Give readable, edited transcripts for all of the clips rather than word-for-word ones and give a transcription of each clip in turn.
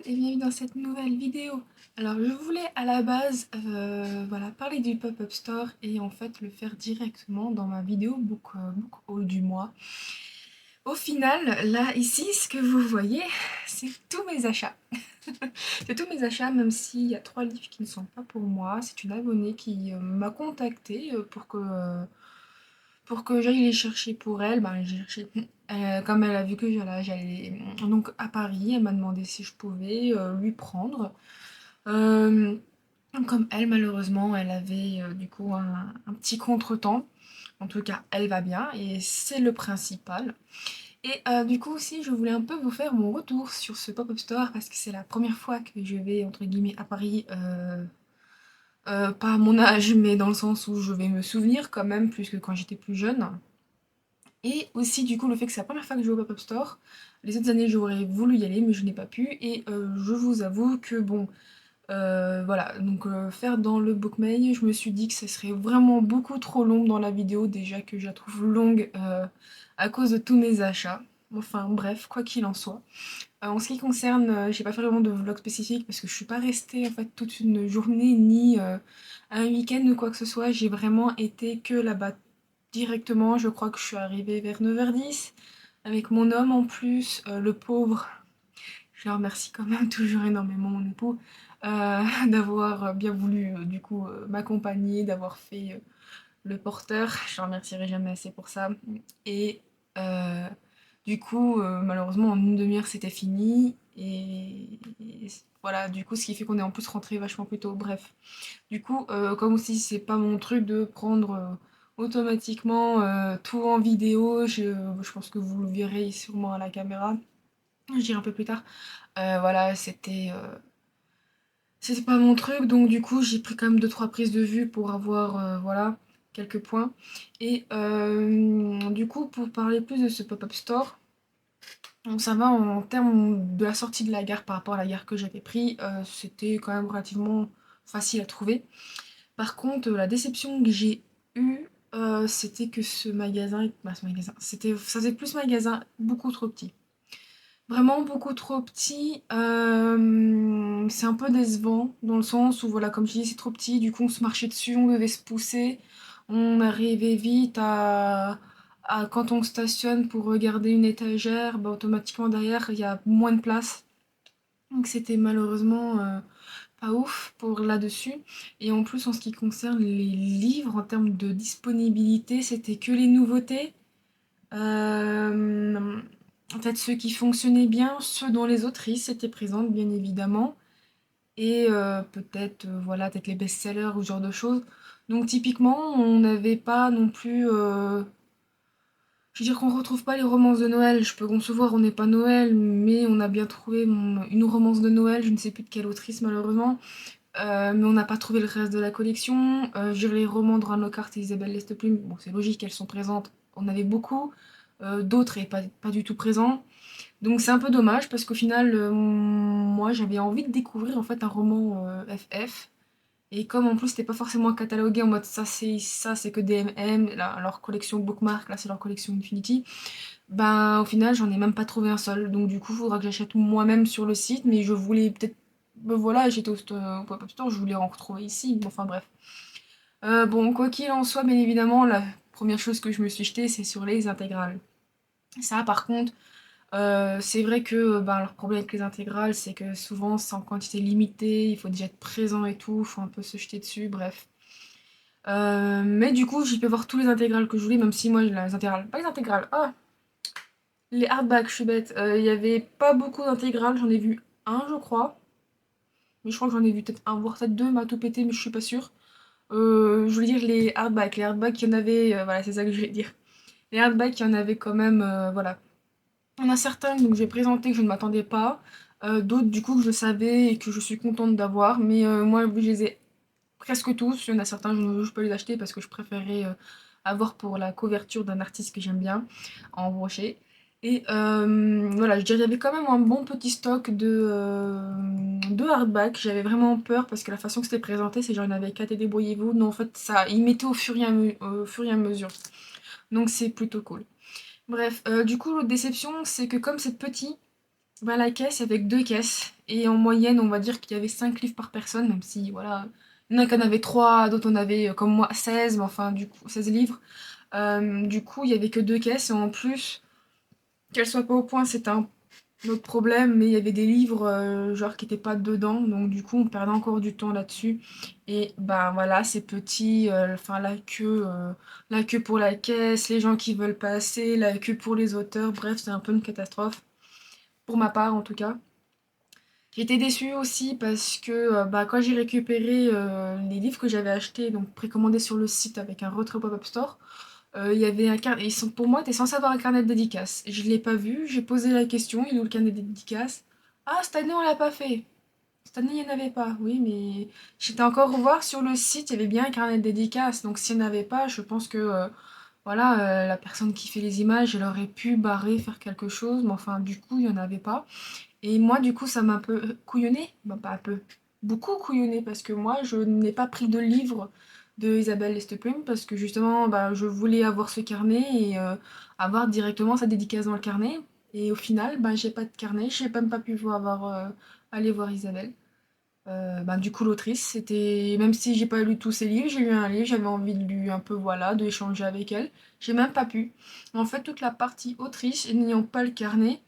et bienvenue dans cette nouvelle vidéo. Alors je voulais à la base voilà, parler du pop-up store et en fait le faire directement dans ma vidéo book haul du mois. Au final, là ici, ce que vous voyez, c'est tous mes achats. C'est tous mes achats, même s'il y a 3 livres qui ne sont pas pour moi. C'est une abonnée qui m'a contactée pour que j'aille les chercher pour elle. Ben, j'ai cherché. Comme elle a vu que j'allais donc à Paris, elle m'a demandé si je pouvais lui prendre. Euh, Comme elle, malheureusement, elle avait du coup un petit contretemps. En tout cas, elle va bien et c'est le principal. Et du coup aussi, je voulais un peu vous faire mon retour sur ce pop-up store parce que c'est la première fois que je vais, entre guillemets, à Paris. Pas à mon âge, mais dans le sens où je vais me souvenir quand même, plus que quand j'étais plus jeune. Et aussi, du coup, le fait que c'est la première fois que je vais au pop-up store. Les autres années, j'aurais voulu y aller, mais je n'ai pas pu. Et je vous avoue que, bon, voilà. Donc, faire dans le bookmail, je me suis dit que ça serait vraiment beaucoup trop long dans la vidéo. Déjà que je la trouve longue à cause de tous mes achats. Enfin, bref, quoi qu'il en soit. En ce qui concerne, j'ai pas fait vraiment de vlog spécifique parce que je suis pas restée en fait toute une journée ni un week-end ou quoi que ce soit. J'ai vraiment été que là-bas directement. Je crois que je suis arrivée vers 9h10 avec mon homme en plus, le pauvre. Je le remercie quand même toujours énormément mon époux d'avoir bien voulu du coup m'accompagner, d'avoir fait le porteur. Je le remercierai jamais assez pour ça. Et euh, du coup, malheureusement, en une demi-heure, c'était fini. Et voilà, du coup, ce qui fait qu'on est en plus rentré vachement plus tôt. Bref. Du coup, comme aussi c'est pas mon truc de prendre automatiquement tout en vidéo, je pense que vous le verrez sûrement à la caméra. Je dirai un peu plus tard. Voilà, c'était pas mon truc, donc du coup j'ai pris quand même deux trois prises de vue pour avoir voilà quelques points. Et du coup pour parler plus de ce pop-up store, donc ça va en termes de la sortie de la gare par rapport à la gare que j'avais pris, c'était quand même relativement facile à trouver. Par contre, la déception que j'ai eue, c'était que ce magasin, bah, ça faisait plus magasin, beaucoup trop petit. Vraiment beaucoup trop petit. C'est un peu décevant dans le sens où, voilà, comme je dis, c'est trop petit. Du coup, on se marchait dessus, on devait se pousser. On arrivait vite quand on stationne pour regarder une étagère, bah, automatiquement derrière, il y a moins de place. Donc, c'était malheureusement pas ouf pour là-dessus. Et en plus, en ce qui concerne les livres, en termes de disponibilité, c'était que les nouveautés. Euh, En fait, ceux qui fonctionnaient bien, ceux dont les autrices étaient présentes, bien évidemment. Et peut-être, voilà, peut-être les best-sellers ou ce genre de choses. Donc, typiquement, on n'avait pas non plus. Je veux dire qu'on retrouve pas les romances de Noël. Je peux concevoir, on n'est pas Noël, mais on a bien trouvé une romance de Noël. Je ne sais plus de quelle autrice, malheureusement. Mais on n'a pas trouvé le reste de la collection. Je dirais les romans de Ran Lockhart et Isabelle Lesteplume. Bon, c'est logique, elles sont présentes. On avait beaucoup. D'autres et pas du tout présents. Donc c'est un peu dommage parce qu'au final, moi j'avais envie de découvrir en fait un roman FF. Et comme en plus c'était pas forcément catalogué en mode ça c'est que DMM, leur collection Bookmark, là c'est leur collection Infinity, ben au final j'en ai même pas trouvé un seul. Donc du coup il faudra que j'achète moi-même sur le site, mais je voulais peut-être. Ben voilà, j'étais au pop-up store, je voulais en retrouver ici. Enfin bref. Bon, quoi qu'il en soit, bien évidemment, la première chose que je me suis jetée, c'est sur les intégrales. Ça, par contre, c'est vrai que ben, leur problème avec les intégrales, c'est que souvent c'est en quantité limitée, il faut déjà être présent et tout, faut un peu se jeter dessus, bref. Mais du coup, j'y peux voir tous les intégrales que je voulais, même si moi, les intégrales, pas les intégrales, les hardbacks, je suis bête. Il y avait pas beaucoup d'intégrales, j'en ai vu un, je crois. Mais je crois que j'en ai vu peut-être un, voire peut-être deux, m'a tout pété, mais je suis pas sûre. Je voulais dire les hardbacks. Les hardbacks, il y en avait, voilà, c'est ça que je voulais dire. Les hardbacks, il y en avait quand même, voilà. Il y en a certains donc j'ai présenté que je ne m'attendais pas. D'autres, du coup, que je savais et que je suis contente d'avoir. Mais moi, je les ai presque tous. Il y en a certains, je peux les acheter parce que je préférais avoir pour la couverture d'un artiste que j'aime bien, en brochet. Et voilà, je dirais qu'il y avait quand même un bon petit stock de hardback. J'avais vraiment peur parce que la façon que c'était présenté, c'est genre il y en avait 4 et débrouillez-vous. Non, en fait, ça, ils mettaient au fur et à mesure. Donc c'est plutôt cool. Bref, du coup, l'autre déception, c'est que comme c'est petit, Bah, la caisse avec 2 caisses et en moyenne, on va dire qu'il y avait 5 livres par personne, même si voilà, il y en a qui en avaient 3, d'autres en avaient, comme moi 16, mais enfin du coup 16 livres. Du coup, il y avait que 2 caisses et en plus, qu'elles soient pas au point, c'était un autre problème, mais il y avait des livres, genre qui étaient pas dedans, donc du coup, on perdait encore du temps là-dessus et bah, voilà, c'est petit, enfin la queue pour la caisse, les gens qui veulent passer, la queue pour les auteurs, bref, c'est un peu une catastrophe, pour ma part en tout cas. J'étais déçue aussi parce que bah, quand j'ai récupéré les livres que j'avais achetés, donc précommandés sur le site avec un retrait pop-up store, il y avait un carnet. Pour moi, t'es censé avoir un carnet de dédicaces. Je l'ai pas vu, j'ai posé la question, il est où le carnet de dédicaces? Ah, cette année on l'a pas fait. Cette année il n'y en avait pas. Oui, mais j'étais encore revoir sur le site, il y avait bien un carnet de dédicaces. Donc s'il n'y en avait pas, je pense que voilà, la personne qui fait les images, elle aurait pu barrer, faire quelque chose, mais enfin, du coup, il n'y en avait pas. Et moi, du coup, ça m'a un peu couillonné. Bah, pas un peu. Beaucoup couillonné parce que moi, je n'ai pas pris de livre de Isabelle Lesteplume parce que justement, bah, je voulais avoir ce carnet et avoir directement sa dédicace dans le carnet. Et au final, bah, j'ai pas de carnet, j'ai même pas pu aller voir Isabelle. Bah, du coup, l'autrice, c'était. Même si j'ai pas lu tous ses livres, j'ai lu un livre, j'avais envie de lui un peu, voilà, d'échanger avec elle. J'ai même pas pu. En fait, toute la partie autrice, n'ayant pas le carnet,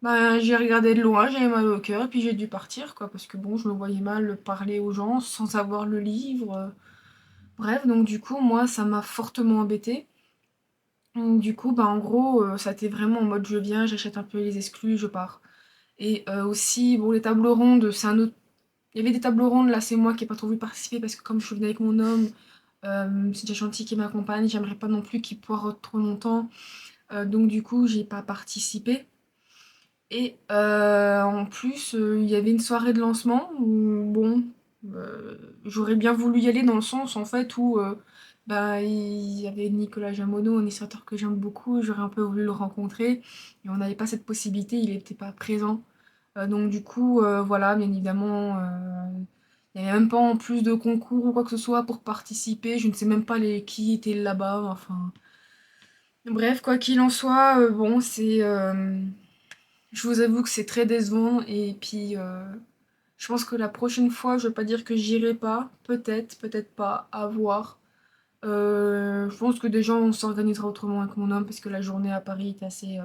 bah, j'ai regardé de loin, j'avais mal au cœur, et puis j'ai dû partir, quoi, parce que bon, je me voyais mal parler aux gens sans avoir le livre. Bref, donc du coup, moi, ça m'a fortement embêtée. Du coup, bah, en gros, ça a été vraiment en mode je viens, j'achète un peu les exclus, je pars. Et aussi, bon, les tables rondes, c'est un autre. Il y avait des tables rondes, là, c'est moi qui n'ai pas trop voulu participer parce que comme je suis venue avec mon homme, c'est déjà gentil qui m'accompagne, j'aimerais pas non plus qu'il poireaute trop longtemps. Donc du coup, j'ai pas participé. Et en plus, il y avait une soirée de lancement où, bon, j'aurais bien voulu y aller dans le sens, en fait, où bah, il y avait Nicolas Jamono, un illustrateur que j'aime beaucoup, j'aurais un peu voulu le rencontrer, et on n'avait pas cette possibilité, il n'était pas présent. Donc du coup, voilà, bien évidemment, il n'y avait même pas en plus de concours ou quoi que ce soit pour participer, je ne sais même pas qui étaient là-bas, enfin... Bref, quoi qu'il en soit, bon, je vous avoue que c'est très décevant et puis je pense que la prochaine fois, je veux pas dire que j'irai pas, peut-être, peut-être pas, à voir. Je pense que déjà on s'organisera autrement avec mon homme parce que la journée à Paris est assez...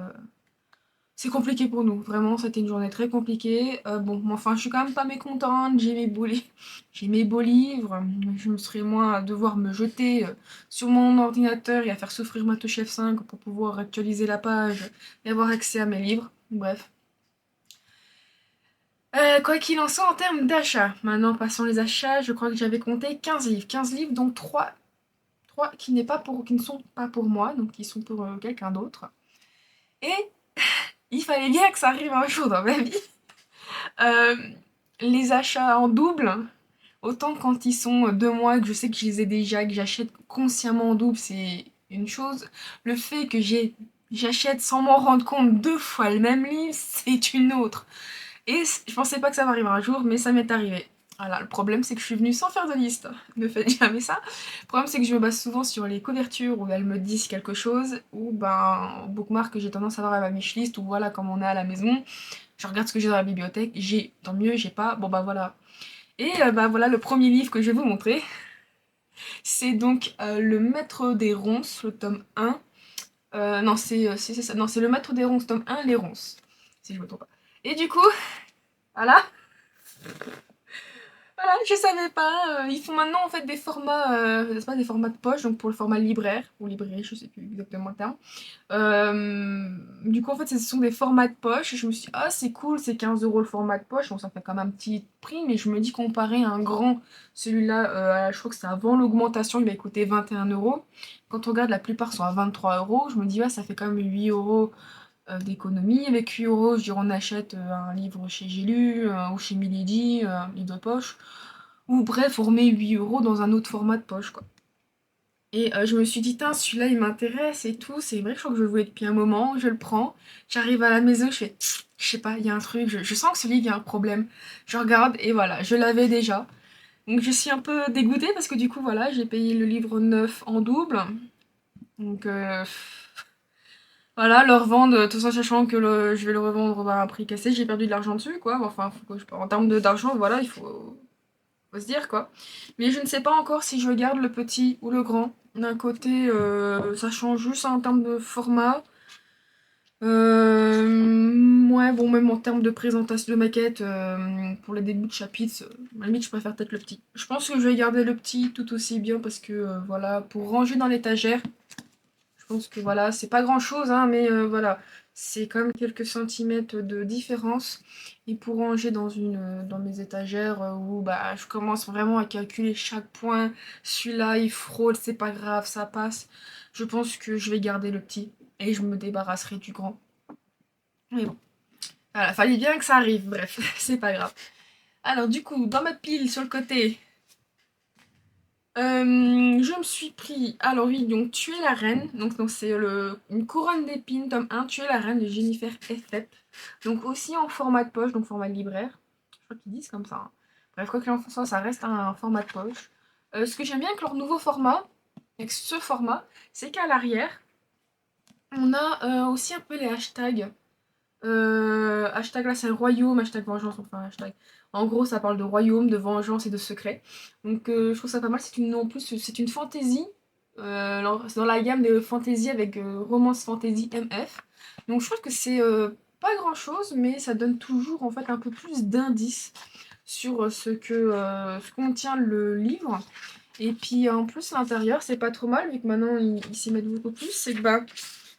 C'est compliqué pour nous, vraiment, c'était une journée très compliquée. Bon, mais enfin, je suis quand même pas mécontente, j'ai mes beaux livres, je me serais moins à devoir me jeter sur mon ordinateur et à faire souffrir ma touche F5 pour pouvoir actualiser la page et avoir accès à mes livres. Bref. Quoi qu'il en soit, en termes d'achat, maintenant passons les achats, je crois que j'avais compté 15 livres. 15 livres, donc trois qui ne sont pas pour moi, donc qui sont pour quelqu'un d'autre. Et il fallait bien que ça arrive un jour dans ma vie. Euh, les achats en double, autant quand ils sont de moi, que je sais que je les ai déjà, que j'achète consciemment en double, c'est une chose. Le fait que j'achète sans m'en rendre compte 2 fois le même livre, c'est une autre. Et je pensais pas que ça m'arriverait un jour, mais ça m'est arrivé. Voilà, le problème c'est que je suis venue sans faire de liste. Ne faites jamais ça. Le problème c'est que je me base souvent sur les couvertures où elles me disent quelque chose, ou ben, au bookmark que j'ai tendance à avoir à ma wishlist, ou voilà, comme on est à la maison, je regarde ce que j'ai dans la bibliothèque, j'ai, tant mieux, j'ai pas, bon bah voilà. Et bah voilà le premier livre que je vais vous montrer. C'est donc Le Maître des Ronces, le tome 1. Non, c'est ça, non, c'est Le Maître des Ronces, tome 1, Les Ronces. Si je me trompe pas. Et du coup, voilà, voilà, je savais pas. Ils font maintenant en fait des formats, c'est pas des formats de poche, donc pour le format libraire ou librairie, je sais plus exactement le terme. Du coup, en fait, ce sont des formats de poche. Et je me suis dit, ah, c'est cool, c'est 15 euros le format de poche. Bon, ça fait quand même un petit prix, mais je me dis, comparé à un grand, celui-là, je crois que c'est avant l'augmentation, il va coûter 21 euros. Quand on regarde, la plupart sont à 23 euros. Je me dis, ouais, ça fait quand même 8 euros d'économie. Avec 8 euros, je dirais, on achète un livre chez J'ai lu ou chez Milady, un livre de poche. Ou bref, on remet 8 euros dans un autre format de poche, quoi. Et je me suis dit, tiens, celui-là, il m'intéresse et tout. C'est vrai que je crois que je le voulais depuis un moment. Je le prends. J'arrive à la maison, je fais, je sais pas, il y a un truc. Je sens que ce livre, il y a un problème. Je regarde et voilà, je l'avais déjà. Donc je suis un peu dégoûtée parce que du coup, voilà, j'ai payé le livre neuf en double. Donc Voilà, le revendre, tout ça sachant que je vais le revendre à un prix cassé, j'ai perdu de l'argent dessus, quoi. Enfin, faut que en termes d'argent, voilà, faut se dire, quoi. Mais je ne sais pas encore si je garde le petit ou le grand. D'un côté, ça change juste en termes de format. Ouais, bon, même en termes de présentation de maquette, pour les débuts de chapitres, à la limite, je préfère peut-être le petit. Je pense que je vais garder le petit tout aussi bien parce que, voilà, pour ranger dans l'étagère, je pense que voilà, c'est pas grand-chose, hein, mais voilà, c'est quand même quelques centimètres de différence. Et pour ranger dans mes étagères où bah, je commence vraiment à calculer chaque point, celui-là il frôle, c'est pas grave, ça passe. Je pense que je vais garder le petit et je me débarrasserai du grand. Mais bon, voilà, fallait bien que ça arrive, bref, c'est pas grave. Alors du coup, dans ma pile sur le côté, je me suis pris, alors oui, donc Tuer la reine, donc c'est une couronne d'épines, tome 1, Tuer la reine de Jennifer Estep. Donc aussi en format de poche, donc format de libraire. Je crois qu'ils disent comme ça, hein. Bref, quoi qu'il en soit, ça reste un format de poche. Ce que j'aime bien avec leur nouveau format, avec ce format, c'est qu'à l'arrière, on a aussi un peu les hashtags. Hashtag là c'est royaume, hashtag vengeance, enfin hashtag. En gros ça parle de royaume, de vengeance et de secret. Donc je trouve ça pas mal, en plus c'est une fantasy. C'est dans la gamme de fantasy avec romance fantasy MF. Donc je trouve que c'est pas grand chose, mais ça donne toujours en fait un peu plus d'indices sur ce contient le livre. Et puis en plus l'intérieur c'est pas trop mal vu que maintenant ils s'y mettent beaucoup plus. C'est que bah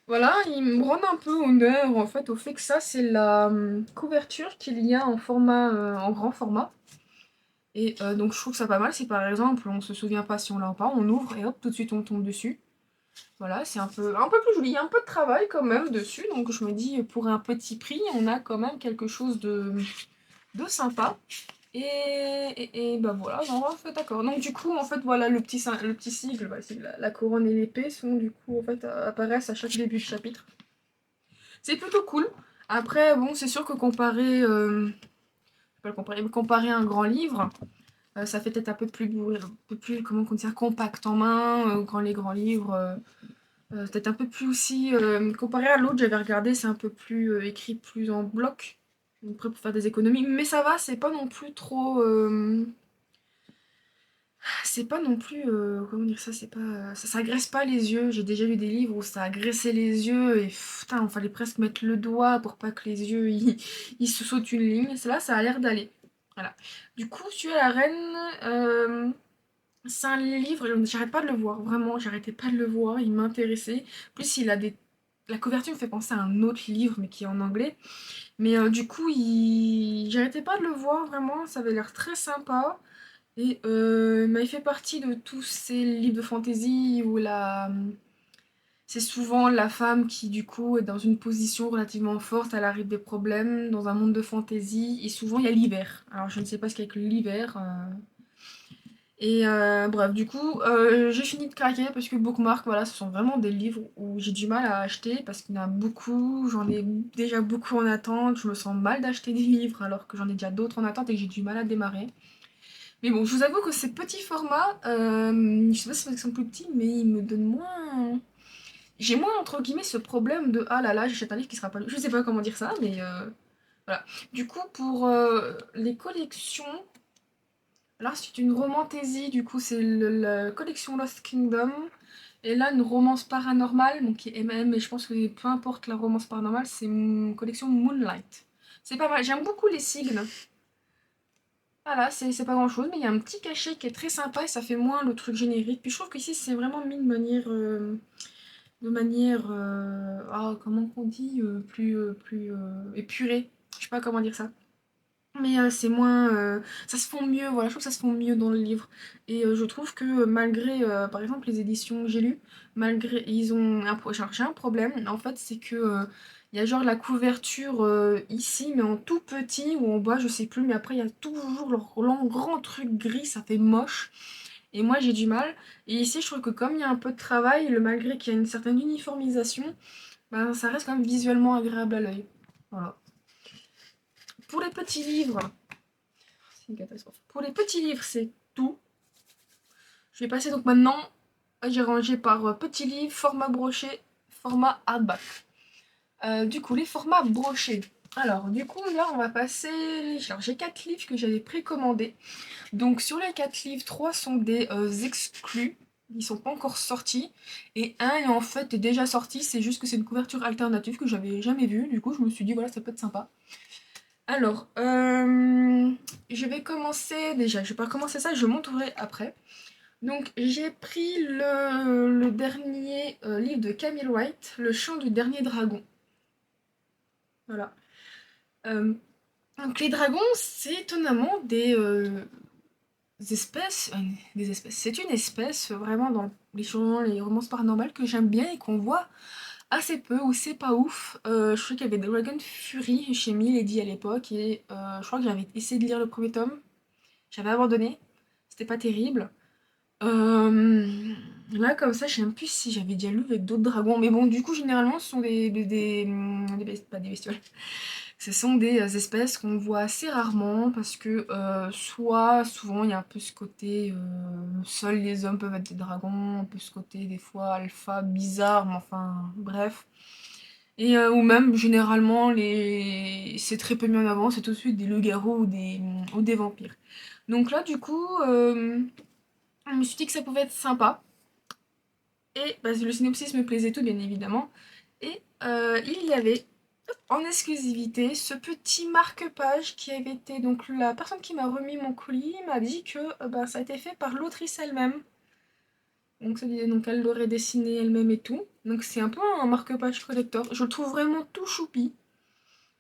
voilà, il me rend un peu honneur en fait au fait que ça c'est la couverture qu'il y a en format en grand format. Et donc je trouve ça pas mal si par exemple on se souvient pas si on l'a ou pas, on ouvre et hop tout de suite on tombe dessus. Voilà, c'est un peu plus joli, il y a un peu de travail quand même dessus, donc je me dis pour un petit prix on a quand même quelque chose de sympa. Et bah voilà, non, en fait, d'accord. Donc du coup, en fait, voilà, le petit sigle, bah, c'est la couronne et l'épée sont du coup, en fait, apparaissent à chaque début de chapitre. C'est plutôt cool. Après, bon, c'est sûr que je vais pas le comparer, mais comparer à un grand livre, ça fait peut-être un peu plus, comment on dit ça, compact en main, les grands livres, peut-être un peu plus aussi, comparé à l'autre, j'avais regardé, c'est un peu plus écrit plus en bloc, donc prêt pour faire des économies, mais ça va, c'est pas non plus trop, c'est pas non plus, comment dire ça, c'est pas, ça agresse pas les yeux. J'ai déjà lu des livres où ça agressait les yeux et putain, il fallait presque mettre le doigt pour pas que les yeux ils se sautent une ligne. Là, ça a l'air d'aller. Voilà. Du coup, Tu es la reine, c'est un livre, j'arrête pas de le voir, vraiment, j'arrêtais pas de le voir, il m'intéressait. En plus, la couverture me fait penser à un autre livre, mais qui est en anglais. Mais du coup, j'arrêtais pas de le voir, vraiment, ça avait l'air très sympa. Et mais il fait partie de tous ces livres de fantasy où c'est souvent la femme qui du coup est dans une position relativement forte, elle arrive des problèmes dans un monde de fantasy et souvent il y a l'hiver. Alors je ne sais pas ce qu'il y a avec l'hiver. Et bref, du coup, j'ai fini de craquer parce que Bookmark, voilà, ce sont vraiment des livres où j'ai du mal à acheter parce qu'il y en a beaucoup, j'en ai déjà beaucoup en attente, je me sens mal d'acheter des livres alors que j'en ai déjà d'autres en attente et que j'ai du mal à démarrer. Mais bon, je vous avoue que ces petits formats, je sais pas si c'est parce qu'ils sont plus petits, mais ils me donnent moins. J'ai moins, entre guillemets, ce problème de ah là là, j'achète un livre qui sera pas lu. Je sais pas comment dire ça, mais voilà. Du coup, pour les collections, là c'est une romantaisie, du coup, c'est la collection Lost Kingdom. Et là, une romance paranormale, donc qui est MM, mais je pense que peu importe la romance paranormale, c'est une collection Moonlight. C'est pas mal, j'aime beaucoup les signes. Voilà, c'est pas grand chose, mais il y a un petit cachet qui est très sympa et ça fait moins le truc générique. Puis je trouve qu'ici c'est vraiment mis de manière, comment on dit, plus épurée. Je sais pas comment dire ça. Mais c'est moins, ça se fond mieux, voilà, je trouve que ça se fond mieux dans le livre. Et je trouve que malgré, par exemple, les éditions que j'ai lues, malgré, ils ont genre, j'ai un problème, en fait, c'est que il y a genre la couverture ici, mais en tout petit ou en bas, je sais plus, mais après il y a toujours leur grand truc gris, ça fait moche. Et moi j'ai du mal. Et ici, je trouve que comme il y a un peu de travail, malgré qu'il y a une certaine uniformisation, ben, ça reste quand même visuellement agréable à l'œil. Voilà. Pour les petits livres, c'est une catastrophe. Pour les petits livres, c'est tout. Je vais passer donc maintenant. J'ai rangé par petits livres, format broché, format hardback. Du coup, les formats brochés. Alors, du coup, là, on va passer. Alors, j'ai 4 livres que j'avais précommandés. Donc, sur les 4 livres, 3 sont des exclus. Ils sont pas encore sortis. Et un est en fait déjà sorti. C'est juste que c'est une couverture alternative que j'avais jamais vue. Du coup, je me suis dit, voilà, ça peut être sympa. Alors, je vais commencer. Déjà, je vais pas commencer ça, je montrerai après. Donc, j'ai pris le dernier livre de Camille White, Le chant du dernier dragon. Voilà. Euh, donc les dragons, c'est étonnamment des espèces. C'est une espèce vraiment dans les romances paranormales que j'aime bien et qu'on voit assez peu ou c'est pas ouf. Je crois qu'il y avait Dragon Fury chez Milady à l'époque et je crois que j'avais essayé de lire le premier tome. J'avais abandonné. C'était pas terrible. Là comme ça, je sais même plus si j'avais déjà lu avec d'autres dragons. Mais bon, du coup, généralement, ce sont pas des bestioles. Ce sont des espèces qu'on voit assez rarement parce que soit souvent il y a un peu ce côté seuls les hommes peuvent être des dragons, un peu ce côté des fois alpha bizarre, mais enfin bref. Et ou même généralement c'est très peu mis en avant, c'est tout de suite des loups-garous ou des vampires. Donc là du coup je me suis dit que ça pouvait être sympa. Et bah, le synopsis me plaisait tout bien évidemment. Et il y avait en exclusivité ce petit marque-page qui avait été donc la personne qui m'a remis mon colis m'a dit que bah, ça a été fait par l'autrice elle-même. Donc, donc elle l'aurait dessiné elle-même et tout. Donc c'est un peu un marque-page collector. Je le trouve vraiment tout choupi.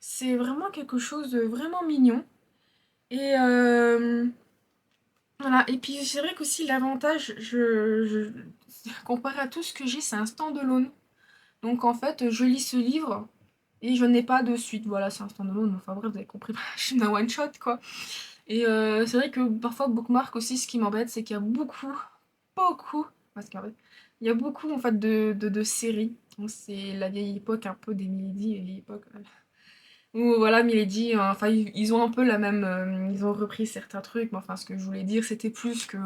C'est vraiment quelque chose de vraiment mignon. Et voilà. Et puis c'est vrai qu'aussi l'avantage, comparé à tout ce que j'ai, c'est un stand-alone. Donc en fait, je lis ce livre et je n'ai pas de suite. Voilà, c'est un stand-alone. Enfin bref, vous avez compris, je suis un one-shot quoi. Et c'est vrai que parfois, Bookmark aussi, ce qui m'embête, c'est qu'il y a beaucoup, parce qu'en fait, il y a beaucoup en fait de séries. Donc c'est la vieille époque un peu des Milady, la vieille époque. Où voilà, Milady, enfin, ils ont un peu la même. Ils ont repris certains trucs, mais enfin, ce que je voulais dire, c'était plus que.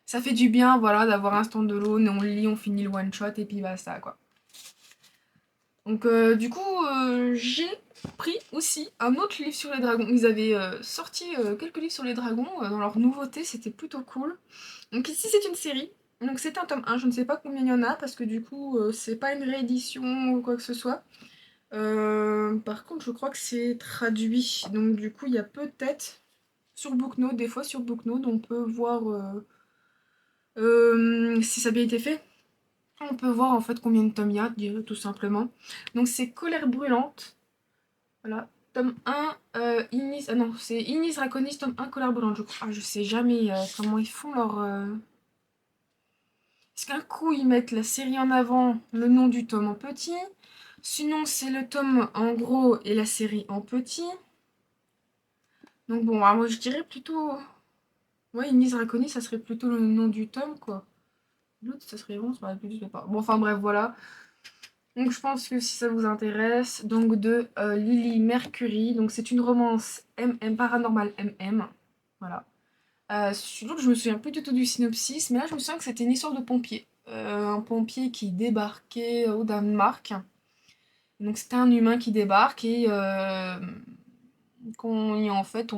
Ça fait du bien, voilà, d'avoir un stand-alone, on lit, on finit le one-shot et puis basta, quoi. Donc du coup, j'ai pris aussi un autre livre sur les dragons. Ils avaient sorti quelques livres sur les dragons dans leur nouveauté, c'était plutôt cool. Donc ici c'est une série, donc c'est un tome 1, je ne sais pas combien il y en a parce que du coup c'est pas une réédition ou quoi que ce soit. Par contre je crois que c'est traduit, donc du coup il y a peut-être sur Booknote, des fois sur Booknote on peut voir si ça a bien été fait. On peut voir en fait combien de tomes il y a, tout simplement. Donc c'est Colère brûlante. Voilà. Tome 1, Ignis. Ah non, c'est Ignis Draconis, tome 1, Colère brûlante, je crois. Ah, je sais jamais comment ils font leur. Est-ce qu'un coup ils mettent la série en avant, le nom du tome en petit. Sinon, c'est le tome en gros et la série en petit. Donc bon, alors moi je dirais plutôt. Ouais, Ignis Draconis, ça serait plutôt le nom du tome, quoi. L'autre, ça serait bon, ça m'aurait plus, je sais pas. Bon, enfin bref, voilà. Donc je pense que si ça vous intéresse, donc de Lily Mercury, donc c'est une romance MM, paranormal MM, voilà. L'autre, je me souviens plus du tout du synopsis, mais là je me souviens que c'était une histoire de pompier. Un pompier qui débarquait au Danemark. Donc c'était un humain qui débarque et en fait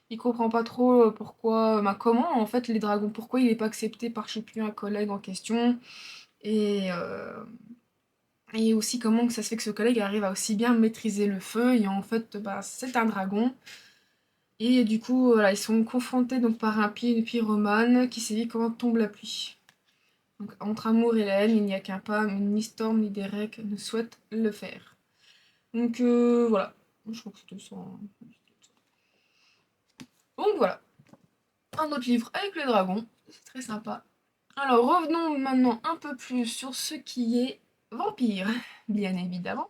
il comprend pas trop pourquoi, bah, comment en fait les dragons, pourquoi il est pas accepté par je sais plus un collègue en question. Et et aussi comment ça se fait que ce collègue arrive à aussi bien maîtriser le feu, et en fait, bah, c'est un dragon. Et du coup, voilà, ils sont confrontés donc par un une pyromane qui sévit quand tombe la pluie. Donc, entre amour et la haine, il n'y a qu'un pas, mais ni Storm ni Derek ne souhaitent le faire. Donc voilà, je crois que c'était ça, hein. Donc voilà, un autre livre avec le dragon, c'est très sympa. Alors revenons maintenant un peu plus sur ce qui est vampire, bien évidemment.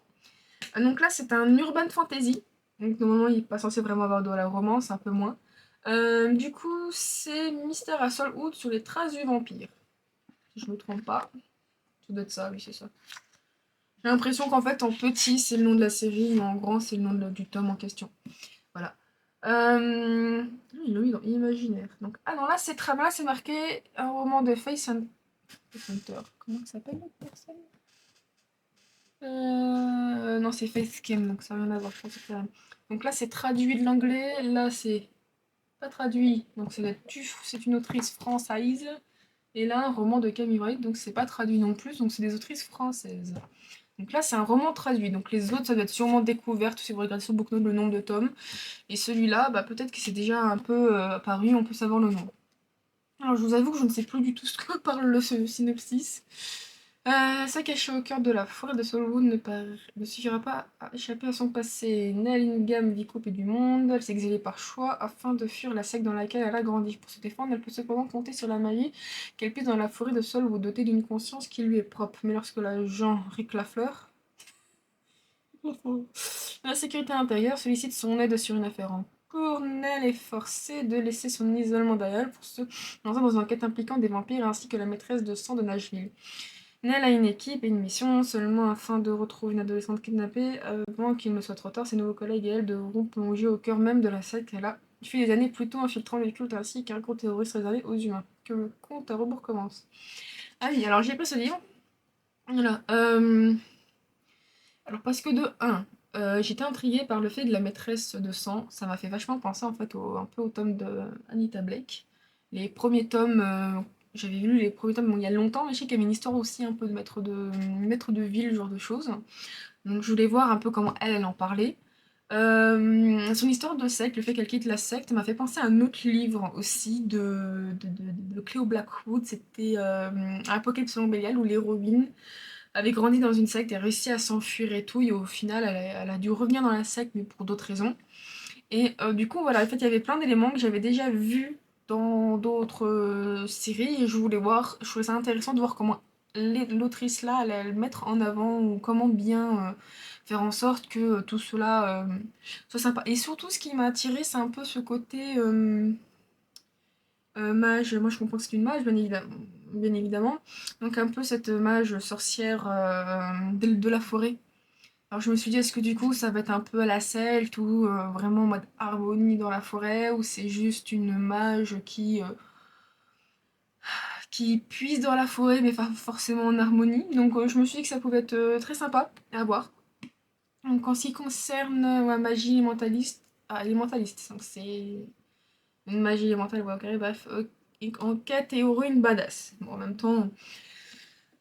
Donc là, c'est un urban fantasy. Donc normalement, il n'est pas censé vraiment avoir de la romance, un peu moins. Du coup, c'est Mystère à Solwood sur les traces du vampire. Si je me trompe pas. Ça doit être ça, oui, c'est ça. J'ai l'impression qu'en fait, en petit, c'est le nom de la série, mais en grand, c'est le nom du tome en question. Voilà. Ils l'ont mis dans Imaginaire. Donc, ah non, là, là, c'est marqué un roman de Face Hunter. Comment ça s'appelle l'autre personne? Non, c'est Faith Kim, donc ça n'a rien à voir. Je pense que donc là, c'est traduit de l'anglais. Là, c'est pas traduit. Donc c'est une autrice française. Et là, un roman de Camille Wright, donc c'est pas traduit non plus. Donc c'est des autrices françaises. Donc là, c'est un roman traduit. Donc les autres, ça doit être sûrement découvert si vous regardez sur BookNote le nombre de tomes. Et celui-là, bah, peut-être que c'est déjà un peu apparu, on peut savoir le nom. Alors je vous avoue que je ne sais plus du tout ce que parle le synopsis. Ça caché au cœur de la forêt de Solwood ne suffira pas à échapper à son passé. Nell Ingham vit coupée du monde, elle s'est exilée par choix afin de fuir la secte dans laquelle elle a grandi. Pour se défendre, elle peut cependant compter sur la magie qu'elle puise dans la forêt de Solwood, dotée d'une conscience qui lui est propre. Mais lorsque l'agent Rick Lafleur, la sécurité intérieure sollicite son aide sur une affaire en cours, Nell est forcée de laisser son isolement derrière elle pour se lancer dans une enquête impliquant des vampires ainsi que la maîtresse de sang de Nashville. Nell a une équipe et une mission seulement afin de retrouver une adolescente kidnappée avant qu'il ne soit trop tard. Ses nouveaux collègues et elle devront plonger au cœur même de la secte qu'elle a fui des années plus tôt infiltrant le culte ainsi qu'un groupe terroriste réservé aux humains. Que le compte à rebours commence. Ah oui, alors j'ai pas ce livre. Voilà. Alors parce que de un, j'étais intriguée par le fait de la maîtresse de sang. Ça m'a fait vachement penser en fait un peu au tome de Anita Blake. Les premiers tomes, j'avais lu les premiers tomes bon, il y a longtemps, mais je sais qu'il y avait une histoire aussi un peu de maître de ville, ce genre de choses. Donc je voulais voir un peu comment elle en parlait. Son histoire de secte, le fait qu'elle quitte la secte, m'a fait penser à un autre livre aussi de Cléo Blackwood. C'était Apocalypse selon Bélial, où l'héroïne avait grandi dans une secte et réussi à s'enfuir et tout, et au final, elle a dû revenir dans la secte, mais pour d'autres raisons. Et du coup, voilà, en fait, il y avait plein d'éléments que j'avais déjà vus dans d'autres séries, et je voulais voir, je trouvais ça intéressant de voir comment l'autrice là allait le mettre en avant, ou comment bien faire en sorte que tout cela soit sympa. Et surtout, ce qui m'a attiré, c'est un peu ce côté mage. Moi, je comprends que c'est une mage, bien évidemment. Bien évidemment. Donc, un peu cette mage sorcière de la forêt. Alors je me suis dit, est-ce que du coup ça va être un peu à la celte ou vraiment en mode harmonie dans la forêt, ou c'est juste une mage qui puise dans la forêt mais pas forcément en harmonie. Donc je me suis dit que ça pouvait être très sympa à voir. Donc en ce qui concerne la magie élémentaliste, élémentaliste, donc c'est une magie élémentale, ouais, ok, bref, enquête et héroïne badass. Bon, en même temps,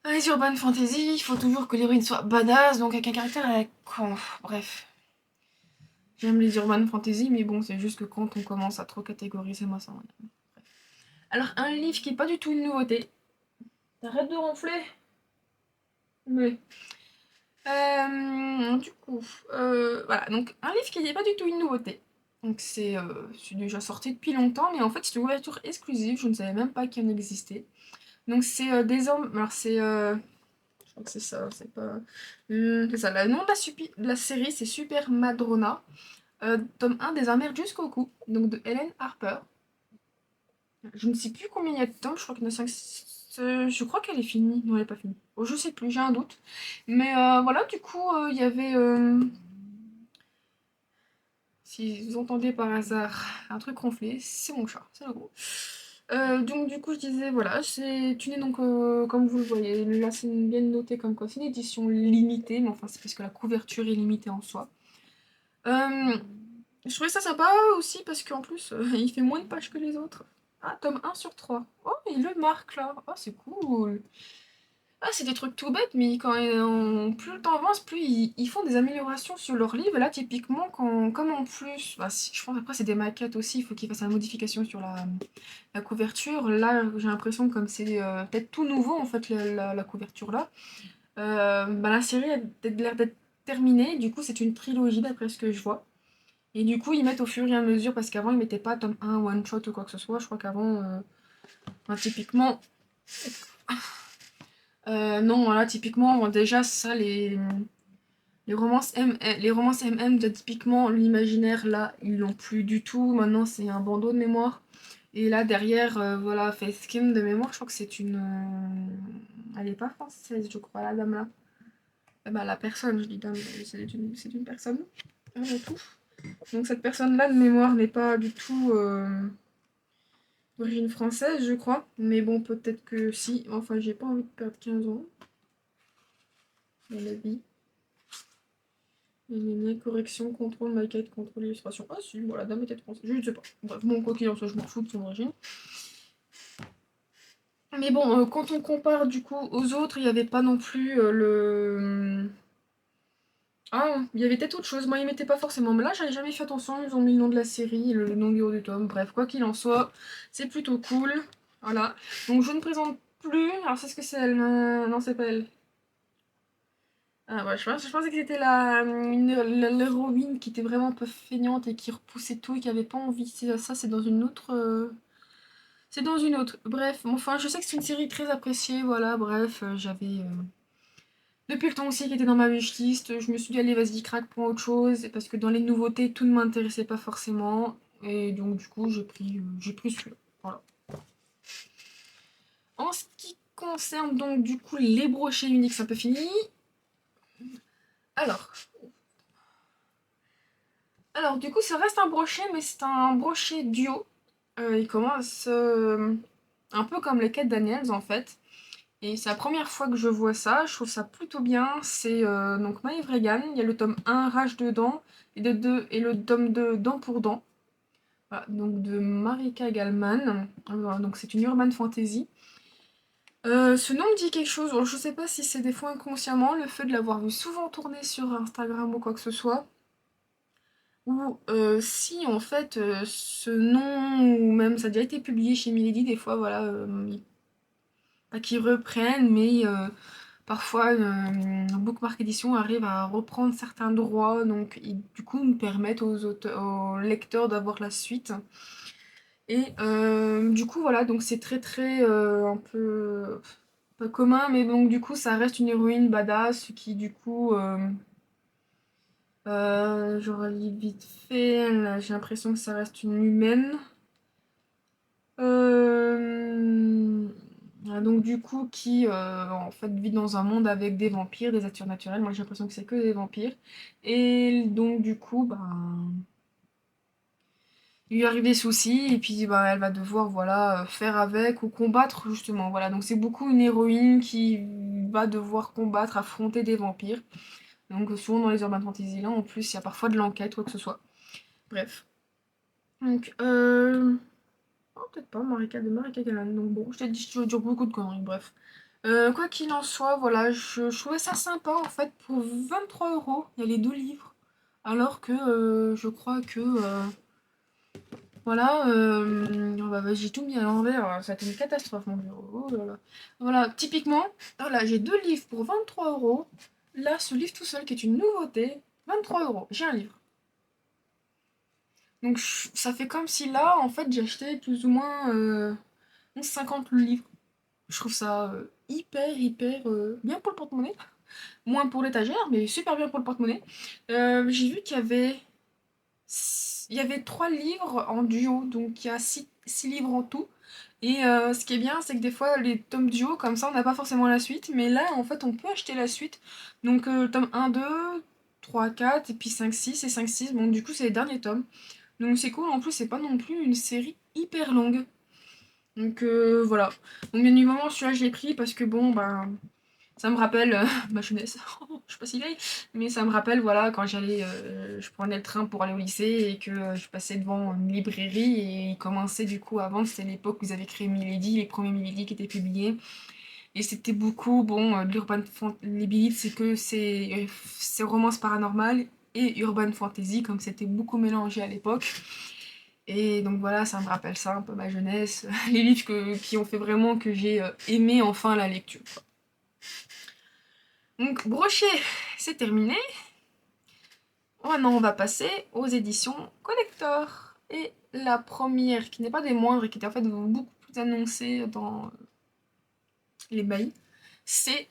dans les urban fantasy, il faut toujours que l'héroïne soit badass, donc avec un caractère con. Bref. J'aime les urban fantasy, mais bon, c'est juste que quand on commence à trop catégoriser, moi ça m'énerve. Alors, un livre qui est pas du tout une nouveauté. T'arrêtes de ronfler. Mais. Du coup, voilà. Donc, un livre qui n'est pas du tout une nouveauté. Donc, c'est déjà sorti depuis longtemps, mais en fait, c'est une ouverture exclusive. Je ne savais même pas qu'il en existait. Donc, c'est des hommes. Alors, je crois que c'est ça, c'est pas. C'est ça. Le nom de la série, c'est Super Madrona. Tome 1 des Amers jusqu'au cou. Donc, de Helen Harper. Je ne sais plus combien il y a de tomes, je crois qu'il y en a 5. Je crois qu'elle est finie. Non, elle n'est pas finie. Oh, je sais plus, j'ai un doute. Mais voilà, du coup, il y avait. Si vous entendez par hasard un truc ronfler, c'est mon chat, c'est le gros. Donc, du coup, je disais, voilà, c'est une donc, comme vous le voyez, là, c'est bien noté comme quoi c'est une édition limitée, mais enfin, c'est parce que la couverture est limitée en soi. Euh, je trouvais ça sympa aussi parce qu'en plus, il fait moins de pages que les autres. Ah, tome 1/3. Oh, il le marque là. Oh, c'est cool. Ah, c'est des trucs tout bêtes, mais plus le temps avance, plus ils font des améliorations sur leur livre. Et là, typiquement, comme en plus, bah, je pense après c'est des maquettes aussi, il faut qu'ils fassent une modification sur la couverture. Là, j'ai l'impression que comme c'est peut-être tout nouveau en fait la couverture là, bah, la série a peut-être l'air d'être terminée. Du coup, c'est une trilogie d'après ce que je vois. Et du coup, ils mettent au fur et à mesure, parce qu'avant, ils mettaient pas tome 1 one shot ou quoi que ce soit. Je crois qu'avant, enfin, typiquement, non, voilà, typiquement, bon, déjà, ça, les romances MM, de, typiquement, l'imaginaire, là, ils l'ont plus du tout. Maintenant, c'est un bandeau de mémoire. Et là, derrière, voilà, Faith Kim de mémoire, je crois que c'est une. Elle est pas française, je crois, la dame là. Bah, la personne, je dis dame, c'est une personne. Avant tout. Donc, cette personne-là, de mémoire, n'est pas du tout. D'origine française, je crois. Mais bon, peut-être que si. Enfin, j'ai pas envie de perdre 15 ans dans la vie. Correction, contrôle, maquette, contrôle, illustration. Ah si, bon, la dame était française. Je ne sais pas. Bref, bon, quoi qu'il en soit, je m'en fous de son origine. Mais bon, quand on compare du coup aux autres, il n'y avait pas non plus le... Ah, il y avait peut-être autre chose. Moi, ils mettaient pas forcément. Mais là, j'avais jamais fait attention. Ils ont mis le nom de la série, le nom du héros du tome. Bref, quoi qu'il en soit, c'est plutôt cool. Voilà. Donc, je ne présente plus. Alors, c'est ce que c'est elle? Non, c'est pas elle. Ah ouais, je pensais que c'était l'héroïne qui était vraiment un peu feignante et qui repoussait tout et qui avait pas envie. Ça, c'est dans une autre. C'est dans une autre. Bref, enfin, je sais que c'est une série très appréciée. Voilà, bref, j'avais. Depuis le temps aussi qui était dans ma wishlist, je me suis dit, allez, vas-y, craque pour autre chose. Parce que dans les nouveautés, tout ne m'intéressait pas forcément. Et donc, du coup, j'ai pris celui-là. Voilà. En ce qui concerne donc, du coup, les brochets uniques, c'est un peu fini. Alors, Alors, du coup, ça reste un brochet, mais c'est un brochet duo. Il commence un peu comme les quêtes Daniels, en fait. Et c'est la première fois que je vois ça. Je trouve ça plutôt bien. C'est donc Maeve Regan. Il y a le tome 1, Rage de dents, et le tome 2, Dent pour dent. Voilà, donc de Marika Gallman. Voilà, donc c'est une urban fantasy. Ce nom me dit quelque chose. Alors, je sais pas si c'est des fois inconsciemment, le fait de l'avoir vu souvent tourner sur Instagram ou quoi que ce soit. Ou si en fait ce nom, ou même ça a déjà été publié chez Milady, des fois voilà, pas qu'ils reprennent, mais parfois Bookmark Edition arrive à reprendre certains droits, donc ils, du coup nous permettent aux lecteurs d'avoir la suite. Et du coup voilà, donc c'est très très un peu pas commun, mais donc du coup ça reste une héroïne badass qui du coup je relis vite fait, là, j'ai l'impression que ça reste une humaine. Euh, donc du coup qui en fait vit dans un monde avec des vampires, des êtres surnaturels. Moi j'ai l'impression que c'est que des vampires. Et donc du coup il lui arrive des soucis et puis elle va devoir voilà faire avec ou combattre justement. Voilà, donc c'est beaucoup une héroïne qui va devoir combattre, affronter des vampires. Donc souvent dans les urban fantasy là en plus il y a parfois de l'enquête quoi que ce soit. Bref. Donc oh, peut-être pas, Marika Galan. Donc bon, je t'ai dit, je dire beaucoup de conneries, bref. Quoi qu'il en soit, voilà, je trouvais ça sympa en fait. Pour 23 €, il y a les deux livres. Alors que je crois que. Voilà, oh j'ai tout mis à l'envers. Ça a été une catastrophe, mon bureau. Oh là là. Voilà, typiquement, voilà, j'ai deux livres pour 23 €. Là, ce livre tout seul qui est une nouveauté, 23 €. J'ai un livre. Donc ça fait comme si là, en fait, j'ai acheté plus ou moins 11,50 le livre. Je trouve ça hyper bien pour le porte-monnaie. Moins pour l'étagère, mais super bien pour le porte-monnaie. J'ai vu qu'il y avait 3 livres en duo, donc il y a 6 livres en tout. Et ce qui est bien, c'est que des fois, les tomes duo, comme ça, on n'a pas forcément la suite. Mais là, en fait, on peut acheter la suite. Donc, tome 1, 2, 3, 4, et puis 5, 6 et 5, 6. Bon, du coup, c'est les derniers tomes. Donc, c'est cool. En plus, c'est pas non plus une série hyper longue. Donc voilà. Donc bien évidemment celui-là je l'ai pris parce que bon ça me rappelle ma jeunesse. Je suis pas si vieille, mais ça me rappelle voilà quand je prenais le train pour aller au lycée et que je passais devant une librairie et ils commençaient du coup avant, c'était l'époque où ils avaient créé Milady, les premiers Milady qui étaient publiés. Et c'était beaucoup bon de l'urban les Milady c'est romance paranormale et urban fantasy comme c'était beaucoup mélangé à l'époque. Et donc voilà, ça me rappelle ça, un peu ma jeunesse, les livres qui ont fait vraiment que j'ai aimé enfin la lecture. Donc Brochet, c'est terminé. Maintenant, on va passer aux éditions collector. Et la première, qui n'est pas des moindres et qui était en fait beaucoup plus annoncée dans les bails, c'est